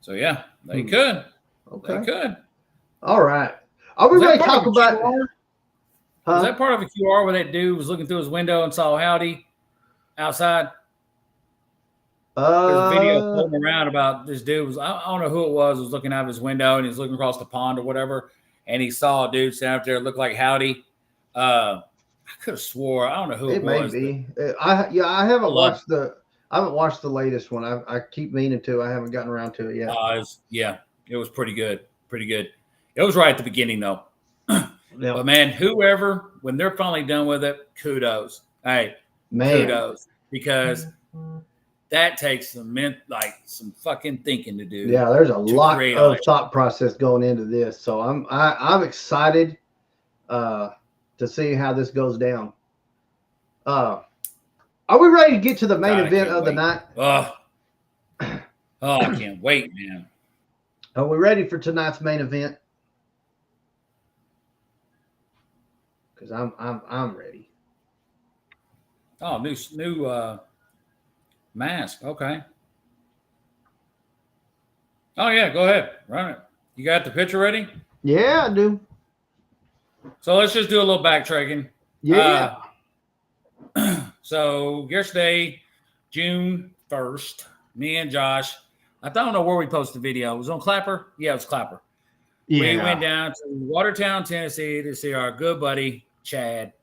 So, yeah, they could. Okay. They could. All right. Are we ready to talk about Was that part of a QR where that dude was looking through his window and saw Howdy outside? There's a video floating around about this dude. I don't know who it was looking out of his window and he's looking across the pond or whatever. And he saw a dude standing up there that looked like Howdy. I could have swore. I don't know who it was. It may be. I haven't watched the latest one. I keep meaning to. I haven't gotten around to it yet. It was pretty good. Pretty good. It was right at the beginning though. Yeah. But man, whoever, when they're finally done with it, kudos. Hey, kudos. Because that takes some fucking thinking to do. Yeah, there's a lot of thought process going into this. So I'm excited to see how this goes down. Are we ready to get to the main event of the night? I can't wait, man. Are we ready for tonight's main event? Because I'm ready. Oh, new mask. Okay. Oh yeah, go ahead. Run it. You got the picture ready? Yeah, I do. So let's just do a little backtracking. Yeah. So yesterday, June 1st, me and Josh, I don't know where we posted the video. It was on Clapper? Yeah, it was Clapper. Yeah. We went down to Watertown, Tennessee to see our good buddy, Chad,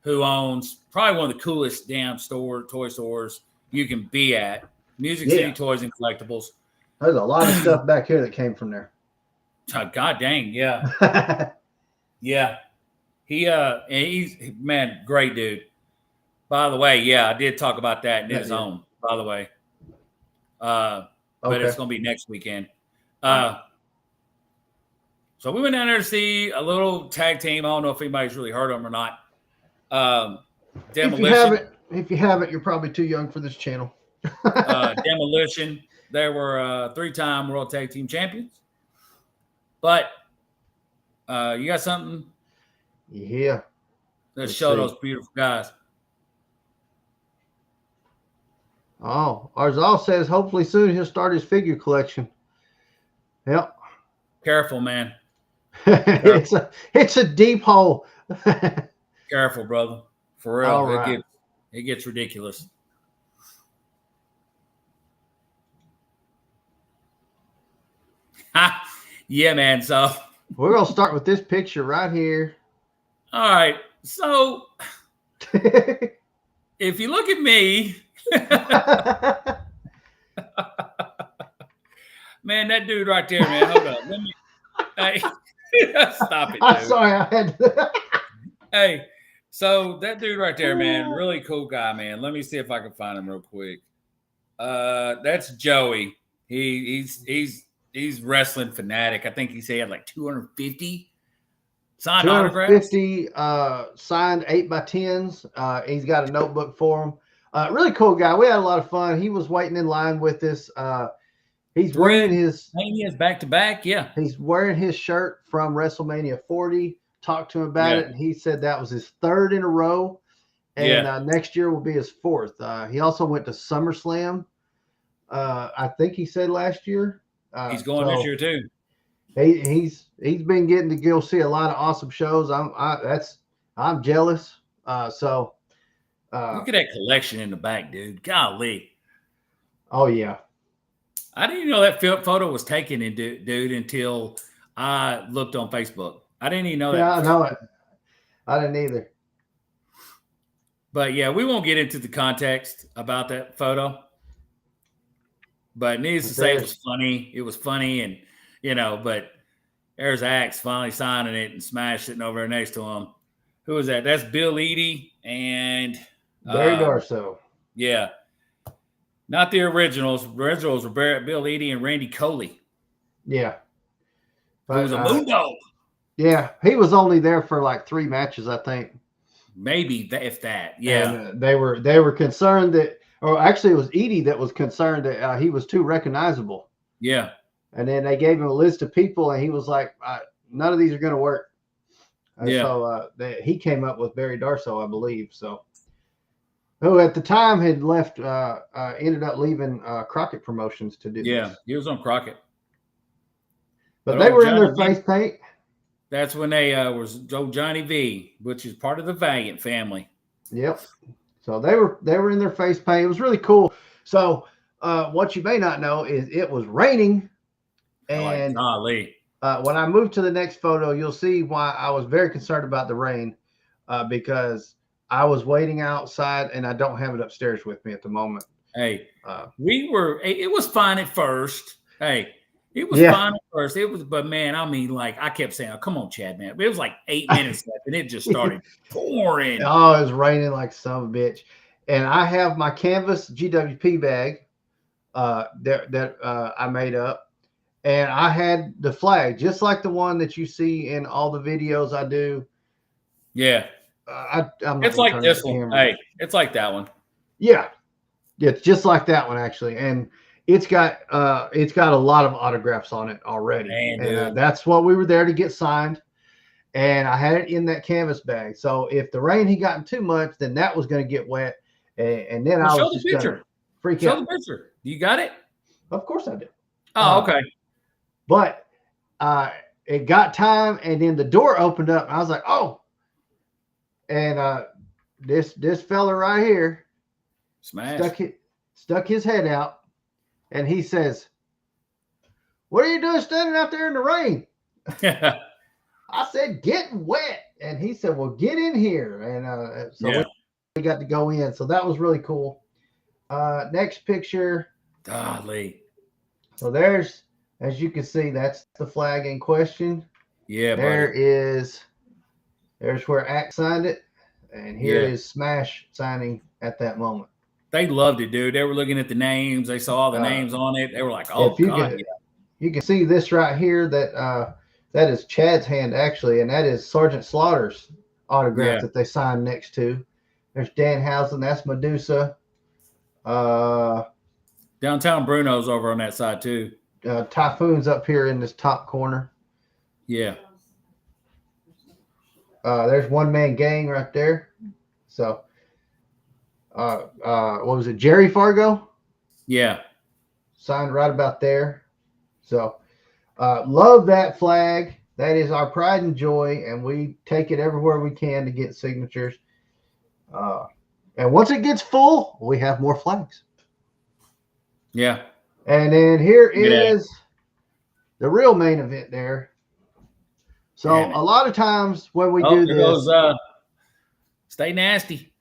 who owns probably one of the coolest damn toy stores you can be at. Music City Toys and Collectibles. There's a lot of stuff back here that came from there. God dang, yeah. Yeah. He's man, great dude. By the way, yeah, I did talk about that in his own, by the way. But it's gonna be next weekend. So we went down there to see a little tag team. I don't know if anybody's really heard of them or not. Demolition. If you haven't, you're probably too young for this channel. Demolition. They were 3-time World Tag Team Champions. But you got something? Yeah. Let's show those beautiful guys. Oh, Arzal says hopefully soon he'll start his figure collection. Yep. Careful, man. It's a deep hole. Careful, brother. For real. Right. It gets ridiculous. Yeah, man. So we're gonna start with this picture right here. All right. So if you look at me, man, that dude right there, man. Hold up. Let me stop it. I'm sorry, I had to. Hey, So that dude right there, man, really cool guy, man. Let me see if I can find him real quick. That's Joey. He's wrestling fanatic. I think he said he had like 250 signed autographs. 250 signed 8x10s. He's got a notebook for him. Really cool guy. We had a lot of fun. He was waiting in line with us. He's wearing his back to back. Yeah, he's wearing his shirt from WrestleMania 40. Talked to him about it, and he said that was his third in a row, and next year will be his fourth. He also went to SummerSlam. I think he said last year. He's going this year too. He's been getting to go see a lot of awesome shows. I'm jealous. So look at that collection in the back, dude. Golly. Oh yeah. I didn't even know that photo was taken, dude, until I looked on Facebook. I didn't even know that. Yeah, I know it. I didn't either. But yeah, we won't get into the context about that photo. But needless to say, it was funny. It was funny, and but there's Axe finally signing it and Smash sitting over there next to him. Who was that? That's Bill Eadie and Barry Darso. Yeah. Not the originals. Originals were Bill Eadie and Randy Coley. Yeah. But, it was a Mundo. Yeah. He was only there for like 3 matches, I think. Maybe, if that. Yeah. And, they were concerned that, or actually it was Eadie that was concerned that he was too recognizable. Yeah. And then they gave him a list of people, and he was like, none of these are going to work. So he came up with Barry Darso, I believe. So, who at the time had left, ended up leaving Crockett Promotions to do this. Yeah, he was on Crockett. But they were in their face paint. That's when they was Johnny V, which is part of the Valiant family. Yep. So they were in their face paint. It was really cool. So what you may not know is it was raining. And when I move to the next photo, you'll see why I was very concerned about the rain, because I was waiting outside and I don't have it upstairs with me at the moment. Hey, it was fine at first. Hey, it was fine at first. It was, but man, I mean, like I kept saying, oh, come on, Chad, man. It was like 8 minutes left and it just started pouring. Oh, it was raining like son of a bitch. And I have my canvas GWP bag that I made up. And I had the flag, just like the one that you see in all the videos I do. Yeah. It's like this one. Hey, it's like that one. Yeah. It's just like that one, actually. And it's got a lot of autographs on it already. Man, and that's what we were there to get signed. And I had it in that canvas bag. So if the rain had gotten too much, then that was going to get wet. And then I was just going to freak out. Show the picture. You got it? Of course I did. Oh, okay. But it got time, and then the door opened up, and I was like, "Oh!" And this fella right here, stuck his head out, and he says, "What are you doing standing out there in the rain?" I said, "Getting wet," and he said, "Well, get in here." And so we got to go in. So that was really cool. Next picture. Golly. So there's. As you can see, that's the flag in question. Yeah, there's where Axe signed it, and here is Smash signing at that moment. They loved it, dude. They were looking at the names. They saw all the names on it. They were like, "Oh God!" You can see this right here. That is Chad's hand actually, and that is Sergeant Slaughter's autograph that they signed next to. There's Danhausen. That's Medusa. Downtown Bruno's over on that side too. Typhoon's up here in this top corner. Yeah. There's One Man Gang right there. So, what was it? Jerry Fargo? Yeah. Signed right about there. So, love that flag. That is our pride and joy, and we take it everywhere we can to get signatures. And once it gets full, we have more flags. Yeah. And then here is the real main event there. So a lot of times when we do this. Goes, Stay Nasty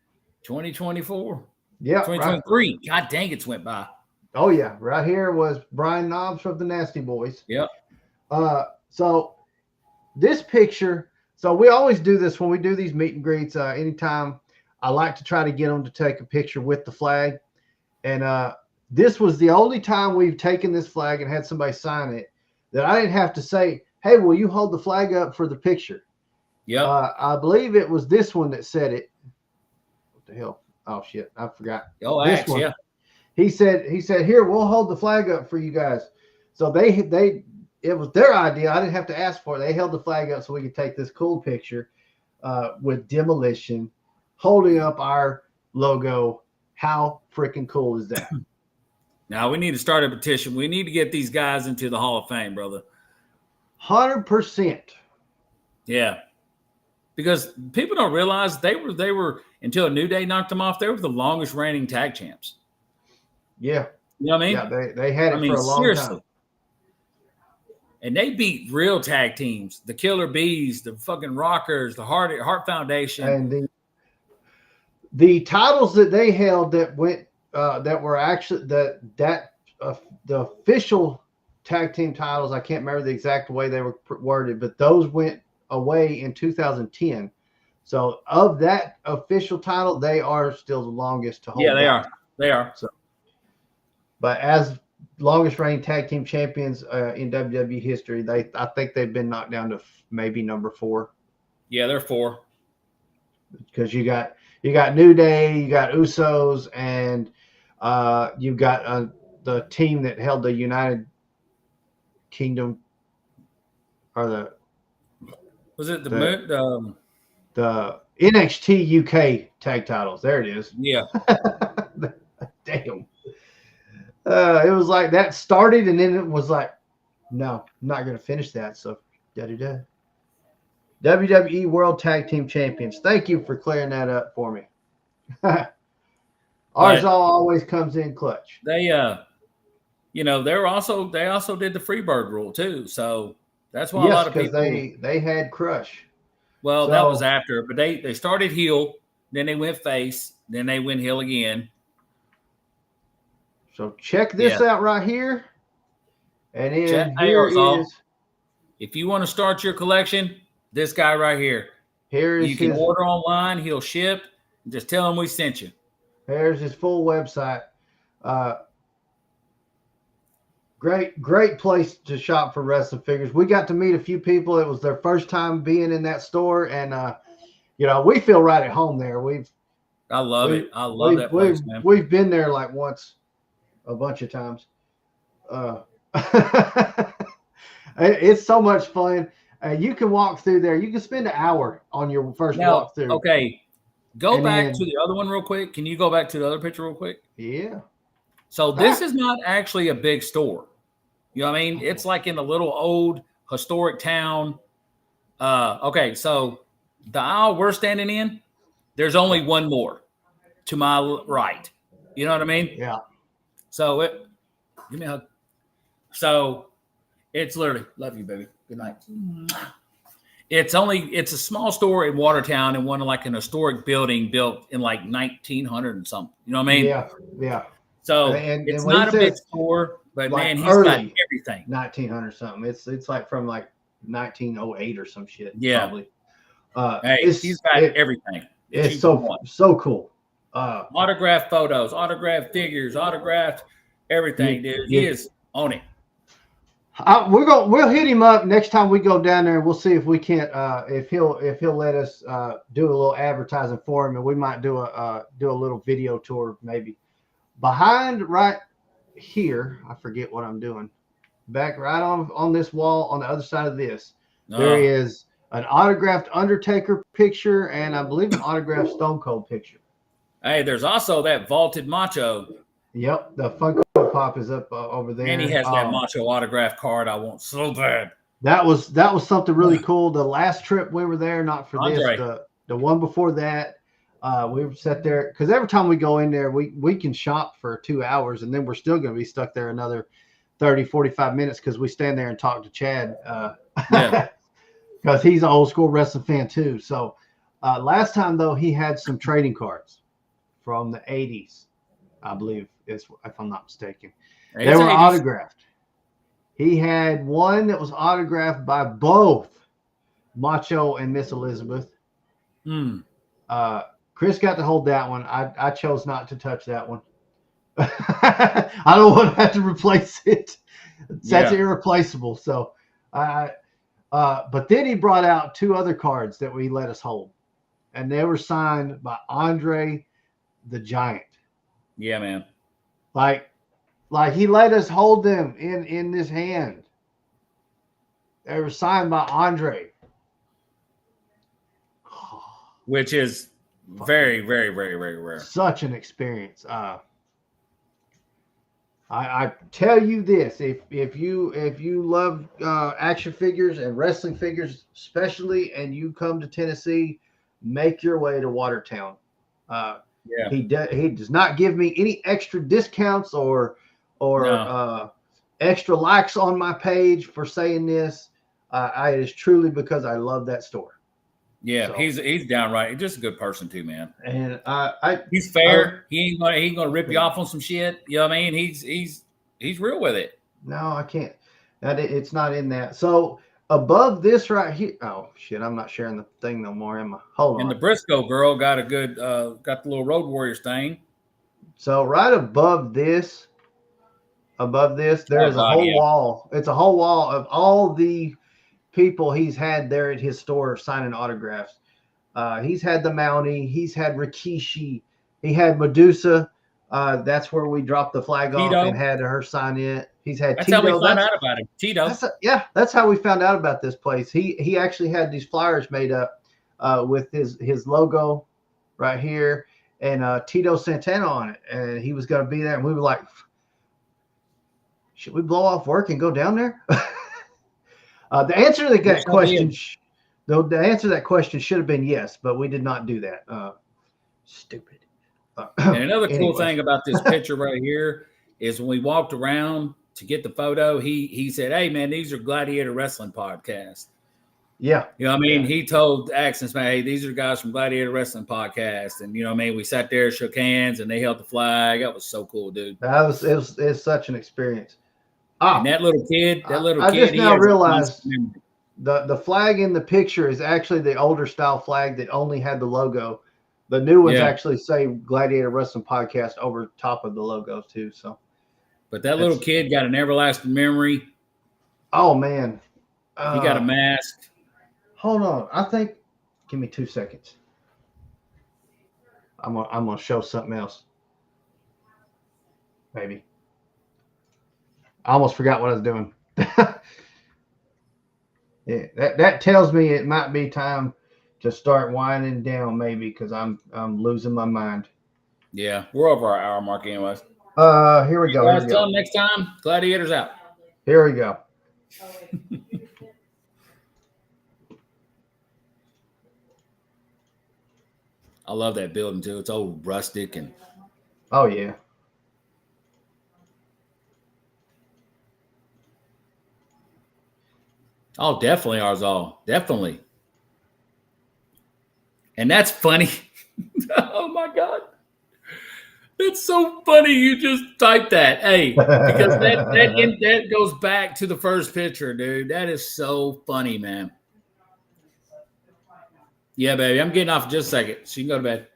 2024. Yeah. 2023. Right. God dang, it's went by. Oh, yeah. Right here was Brian Knobs from the Nasty Boys. Yep. So this picture. So we always do this when we do these meet and greets. Anytime I like to try to get them to take a picture with the flag. And this was the only time we've taken this flag and had somebody sign it that I didn't have to say, hey, will you hold the flag up for the picture? Yep. I believe it was this one that said it. What the hell? Oh, shit. I forgot. Oh, this Axe, one. yeah. He said, here, we'll hold the flag up for you guys. So it was their idea. I didn't have to ask for it. They held the flag up so we could take this cool picture with Demolition holding up our logo. How freaking cool is that? Now we need to start a petition. We need to get these guys into the Hall of Fame, brother. 100%. Yeah. Because people don't realize they were until New Day knocked them off, they were the longest reigning tag champs. Yeah. You know what I mean? Yeah, they had it for a long time. And they beat real tag teams, the Killer Bees, the fucking Rockers, the Heart Foundation. And the titles that they held that went that were actually the official tag team titles, I can't remember the exact way they were worded, but those went away in 2010. So of that official title, they are still the longest to hold. Yeah, they are. They are. So, but as longest reigning tag team champions in WWE history, I think they've been knocked down to maybe number 4. Yeah, they're 4. Because you got New Day, you got Usos, and you've got the team that held the United Kingdom, or the NXT UK tag titles. There it is. Yeah. Damn. It was like that started, and then it was like, no, I'm not going to finish that. So, da-da-da. WWE World Tag Team Champions. Thank you for clearing that up for me. Ours always comes in clutch. They they also did the Freebird rule too. So that's why a lot of people they had Crush. Well, that was after, but they started heel, then they went face, then they went heel again. So check this out right here. And then here is, if you want to start your collection, this guy right here. Here is you can order online, he'll ship. Just tell him we sent you. There's his full website. Great place to shop for wrestling figures. We got to meet a few people. It was their first time being in that store, and we feel right at home there. I love it. I love that place, man. We've been there like once, a bunch of times. It's so much fun. You can walk through there. You can spend an hour on your first walk through. Okay. Go back to the other one real quick. Can you go back to the other picture real quick? Yeah. So this is not actually a big store. You know what I mean? It's like in a little old historic town. Okay, so the aisle we're standing in, there's only one more to my right. You know what I mean? Yeah. So give me a hug. So it's literally, love you, baby. Good night. It's a small store in Watertown in one of like an historic building built in like 1900 and something. You know what I mean? Yeah. Yeah. So it's not a big store, but like man, he's got everything. 1900 something. It's like from like 1908 or some shit. Yeah. Probably. He's got everything. It's so cool. Autographed photos, autographed figures, autographed everything, dude. He is on it. We'll hit him up next time we go down there, and we'll see if we can't if he'll let us do a little advertising for him, and we might do a little video tour maybe. Behind right here, I forget what I'm doing. Back right on this wall on the other side of this, there is an autographed Undertaker picture, and I believe an autographed Stone Cold picture. Hey, there's also that vaulted Macho. Yep, the Funko Pop is up over there, and he has that Macho autograph card I want so bad. That was something really cool. The last trip we were there, not for this, the one before that, we sat there because every time we go in there, we can shop for 2 hours, and then we're still going to be stuck there another 30, 45 minutes because we stand there and talk to Chad because he's an old school wrestling fan too. So last time though, he had some trading cards from the 80s, I believe, if I'm not mistaken. They were 80s. Autographed. He had one that was autographed by both Macho and Miss Elizabeth. Hmm. Chris got to hold that one. I chose not to touch that one. I don't want to have to replace it. That's irreplaceable. So, but then he brought out 2 other cards that we let us hold, and they were signed by Andre the Giant. Yeah, man. Like he let us hold them in this hand. They were signed by Andre, which is very, very, very, very rare. Such an experience. I tell you this: if you love action figures and wrestling figures, especially, and you come to Tennessee, make your way to Watertown. He does not give me any extra discounts or extra likes on my page for saying this. It is truly because I love that store. Yeah, so, he's downright just a good person too, man. And he's fair. He ain't gonna rip you off on some shit. You know what I mean? He's real with it. No, I can't. It's not in that. So above this right here. Oh shit! I'm not sharing the thing no more. Am I? Hold on. And the Briscoe girl got a good got the little Road Warriors thing. So right above this, there's a whole wall. It's a whole wall of all the people he's had there at his store signing autographs. He's had the Mountie. He's had Rikishi. He had Medusa. That's where we dropped the flag Tito. Off and had her sign it. He's had that's Tito. How we found out about him. Tito. That's how we found out about this place. He actually had these flyers made up with his logo right here and Tito Santana on it, and he was going to be there. And we were like, should we blow off work and go down there? The answer to that question, the answer to that question should have been yes, but we did not do that. Stupid. And another cool thing about this picture right here is when we walked around to get the photo, he said, "Hey man, these are Gladiator Wrestling Podcast." Yeah. You know what I mean? Yeah. He told Accents, man, "Hey, these are guys from Gladiator Wrestling Podcast." And you know what I mean? We sat there, shook hands, and they held the flag. That was so cool, dude. It was such an experience. And that little kid, I just now realized the flag in the picture is actually the older style flag that only had the logo. The new ones actually say Gladiator Wrestling Podcast over top of the logo too. So, but that little kid got an everlasting memory. Oh man, he got a mask. Hold on, I think. Give me 2 seconds. I'm gonna show something else. Maybe. I almost forgot what I was doing. Yeah, that tells me it might be time to start winding down, maybe, because I'm losing my mind. Yeah, we're over our hour mark, anyways. Here we go. Tell them next time, Gladiator's out. Here we go. I love that building too. It's old rustic and. Oh yeah. Oh, definitely ours all. Definitely. And that's funny. Oh, my God. That's so funny you just typed that. Hey, because that goes back to the first picture, dude. That is so funny, man. Yeah, baby. I'm getting off in just a second. So you can go to bed.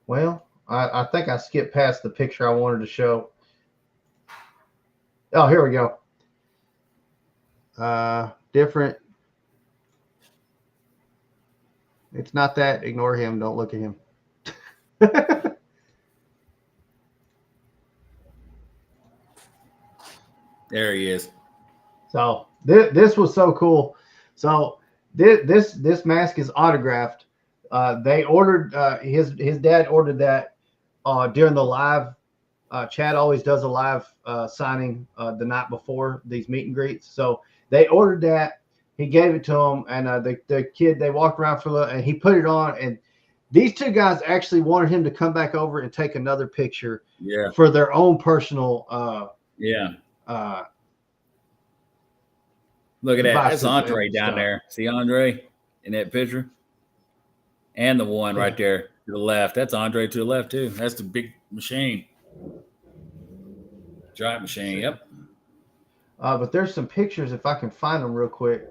Well, I think I skipped past the picture I wanted to show. Oh, here we go. Different. It's not that. Ignore him. Don't look at him. There he is. So this was so cool. So this mask is autographed. They ordered his dad ordered that during the live. Chad always does a live signing the night before these meet and greets. So they ordered that. He gave it to him, and the kid, they walked around for a little, and he put it on. And these two guys actually wanted him to come back over and take another picture for their own personal. Look at that. That's Andre down there. See Andre in that picture? And the one right there to the left. That's Andre to the left, too. That's the big machine. Giant machine, yep. But there's some pictures, if I can find them real quick.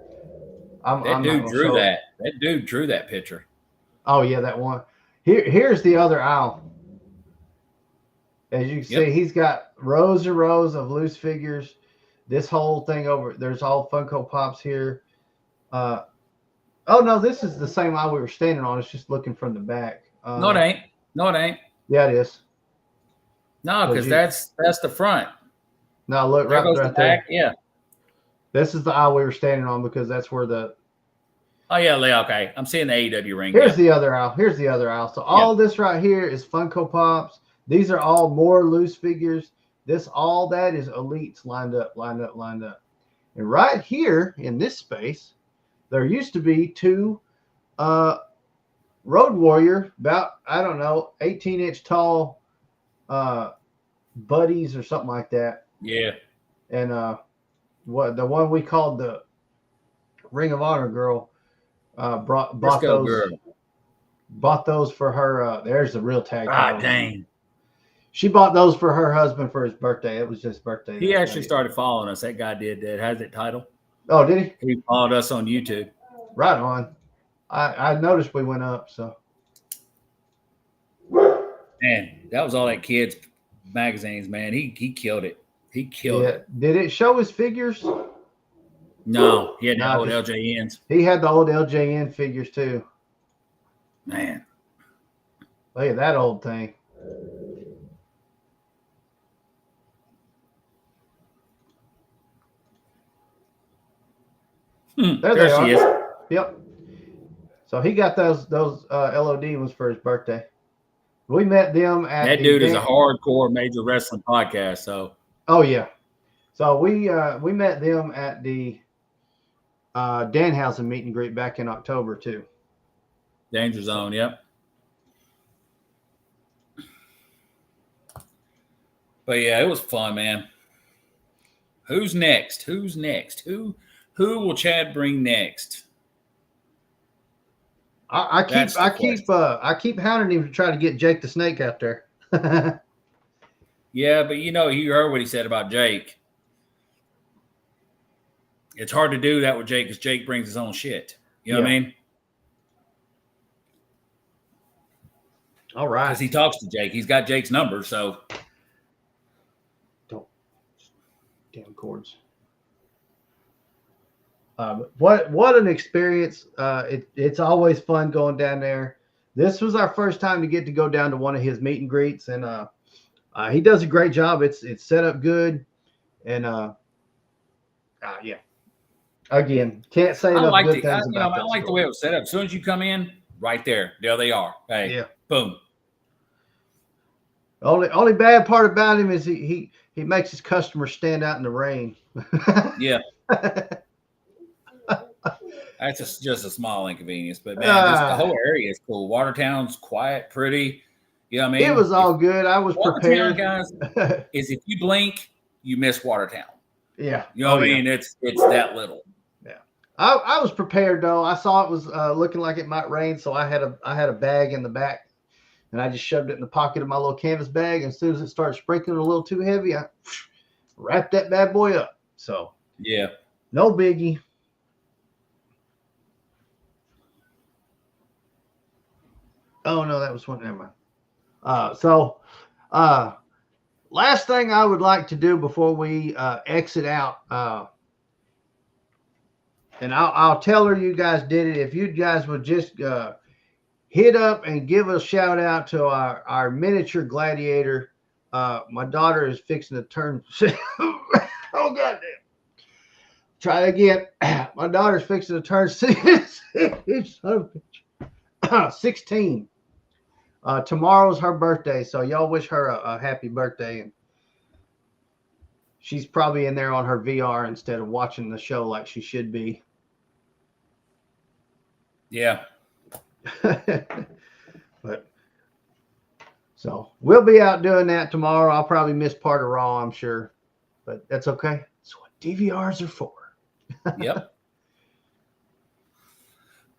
I'm That not dude gonna drew show it. that. That dude drew that picture. Oh yeah, that one. Here's the other aisle. As you can see, he's got rows and rows of loose figures. This whole thing over there's all Funko Pops here. Oh no, this is the same aisle we were standing on. It's just looking from the back. No, it ain't. No, it ain't. Yeah, it is. No, because that's the front. Now look There right, goes right the back. there. Yeah. This is the aisle we were standing on because that's where the. Oh yeah, okay. I'm seeing the AEW ring. Here's the other aisle. Here's the other aisle. So all this right here is Funko Pops. These are all more loose figures. All that is elites lined up. And right here in this space, there used to be two Road Warrior, about, I don't know, 18-inch tall buddies or something like that. Yeah. And what the one we called the Ring of Honor girl bought those. Girl. Bought those for her. There's the real tag. Ah, dang. She bought those for her husband for his birthday. It was his birthday. He actually started following us. That guy did. That has that title. Oh, did he? He followed us on YouTube. Right on. I noticed we went up. So. Man, that was all that kids magazines, man. He killed it. He killed it. Did it show his figures? No, he had the old LJNs. He had the old LJN figures too. Man. Look at that old thing. There she is. Yep. So he got those LOD ones for his birthday. We met them at that dude is a hardcore major wrestling podcast. So. Oh yeah. So we met them at the Danhausen meet and greet back in October too. Danger Zone, yep. But yeah, it was fun, man. Who's next? Who will Chad bring next? I keep hounding him to try to get Jake the Snake out there. Yeah, but you heard what he said about Jake. It's hard to do that with Jake because Jake brings his own shit. You know what I mean? All right. Because he talks to Jake. He's got Jake's number, so. Damn cords. What an experience. It's always fun going down there. This was our first time to get to go down to one of his meet and greets, and he does a great job. It's set up good, and yeah. Again, can't say enough good things about that. I like the way it was set up. As soon as you come in, right there they are. Hey, yeah, boom. Only bad part about him is he makes his customers stand out in the rain. Yeah. That's just a small inconvenience, but man, the whole area is cool. Watertown's quiet, pretty. You know what I mean? It was all good. I was prepared, guys. Is if you blink, you miss Watertown. Yeah, you know what I mean. It's that little. Yeah, I was prepared though. I saw it was looking like it might rain, so I had a bag in the back, and I just shoved it in the pocket of my little canvas bag. And as soon as it started sprinkling a little too heavy, I wrapped that bad boy up. So yeah, no biggie. Oh no, that was one. Never mind. Last thing I would like to do before we exit out, and I'll tell her you guys did it. If you guys would just hit up and give a shout out to our miniature gladiator. My daughter is fixing to turn. Oh goddamn! Try again. My daughter's fixing to turn 16. Tomorrow's her birthday, so y'all wish her a happy birthday. And she's probably in there on her VR instead of watching the show like she should be. Yeah. But so we'll be out doing that tomorrow. I'll probably miss part of Raw, I'm sure, but that's okay. That's what DVRs are for. Yep.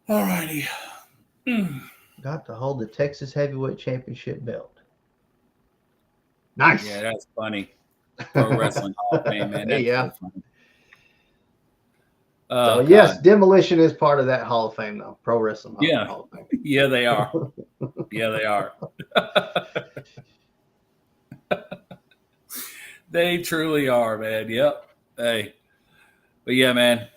All righty. Got to hold the Texas Heavyweight Championship belt. Nice. Yeah, that's funny. Pro Wrestling Hall of Fame, man. That's yeah. so funny. So God. yes, Demolition is part of that Hall of Fame, though. Pro Wrestling Hall of Fame. Yeah, they are. Yeah, they are. They truly are, man. Yep. Hey. But yeah, man.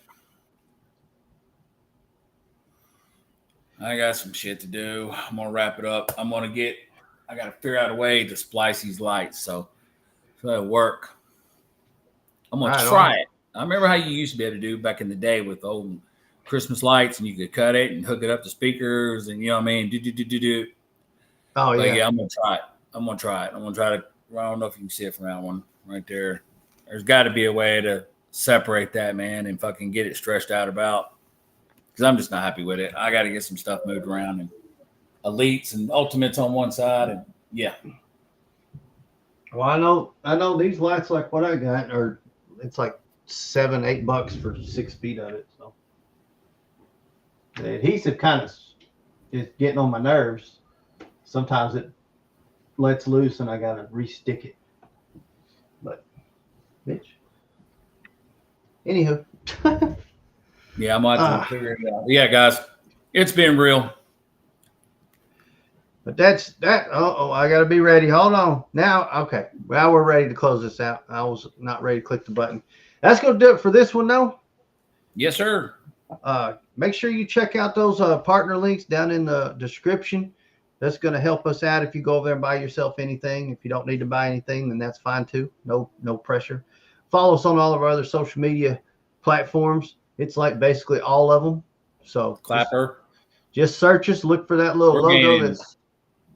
I got some shit to do. I'm gonna wrap it up. I gotta figure out a way to splice these lights. So that'll work. I'm gonna try it. I remember how you used to be able to do back in the day with old Christmas lights, and you could cut it and hook it up to speakers, and you know what I mean? Do. Oh yeah. But yeah, I'm gonna try it. I'm gonna try to. I don't know if you can see it from that one right there. There's got to be a way to separate that, man, and fucking get it stretched out about. Because I'm just not happy with it. I got to get some stuff moved around, and elites and ultimates on one side, and yeah. Well, I know these lights like what I got are it's like $7-8 for 6 feet of it. So the adhesive kind of is getting on my nerves. Sometimes it lets loose and I gotta re-stick it. But bitch. Anywho. Yeah, I might have to figure it out. Yeah, guys, it's been real. But that's that. I got to be ready. Hold on. Now, okay. Well, we're ready to close this out. I was not ready to click the button. That's going to do it for this one, though. Yes, sir. Make sure you check out those partner links down in the description. That's going to help us out if you go over there and buy yourself anything. If you don't need to buy anything, then that's fine, too. No pressure. Follow us on all of our other social media platforms. It's like basically all of them. So Clapper. Just search us. Look for that little logo that's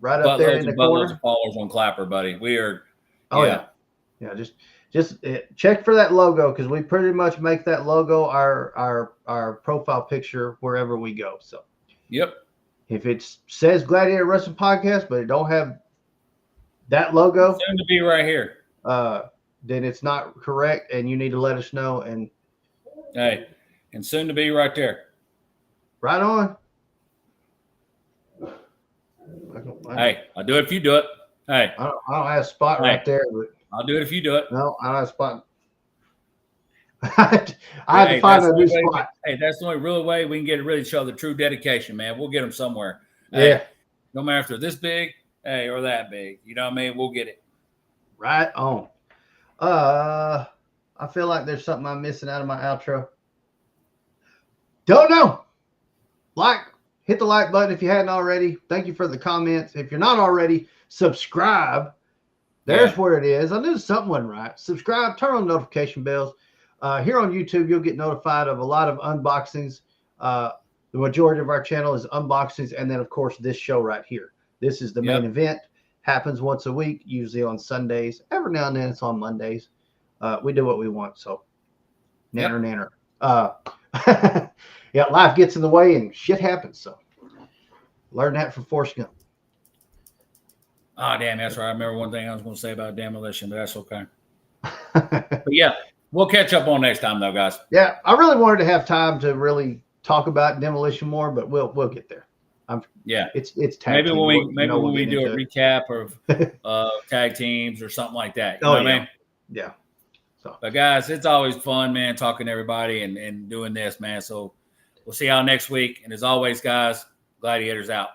right up there in the corner. Of followers on Clapper, buddy. We are. Oh yeah. Just check for that logo because we pretty much make that logo our profile picture wherever we go. So. Yep. If it says Gladiator Wrestling Podcast, but it don't have that logo, soon to be right here. Then it's not correct, and you need to let us know. And and soon to be right there. Right on. Hey, I'll do it if you do it. Hey, I don't have a spot right there, but I'll do it if you do it. No, I don't have a spot. I have to find a new spot. Hey, that's the only real way we can get to really show the true dedication, man. We'll get them somewhere. Yeah. Hey, no matter if they're this big, or that big. You know what I mean? We'll get it. Right on. I feel like there's something I'm missing out of my outro. Don't know. Hit the like button if you hadn't already. Thank you for the comments. If you're not already, subscribe. There's where it is. I knew something wasn't right. Subscribe, turn on notification bells. Here on YouTube, you'll get notified of a lot of unboxings. The majority of our channel is unboxings. And then, of course, this show right here. This is the main event. Happens once a week, usually on Sundays. Every now and then it's on Mondays. We do what we want. So, nanner. Yeah, life gets in the way and shit happens. So, learn that from Forrest Gump. Oh, damn, that's right. I remember one thing I was going to say about Demolition, but that's okay. But yeah, we'll catch up on next time, though, guys. Yeah, I really wanted to have time to really talk about Demolition more, but we'll get there. It's tag maybe team. when we do a recap of tag teams or something like that. You know what I mean? Yeah. So, but guys, it's always fun, man, talking to everybody and doing this, man. So we'll see y'all next week. And as always, guys, Gladiators out.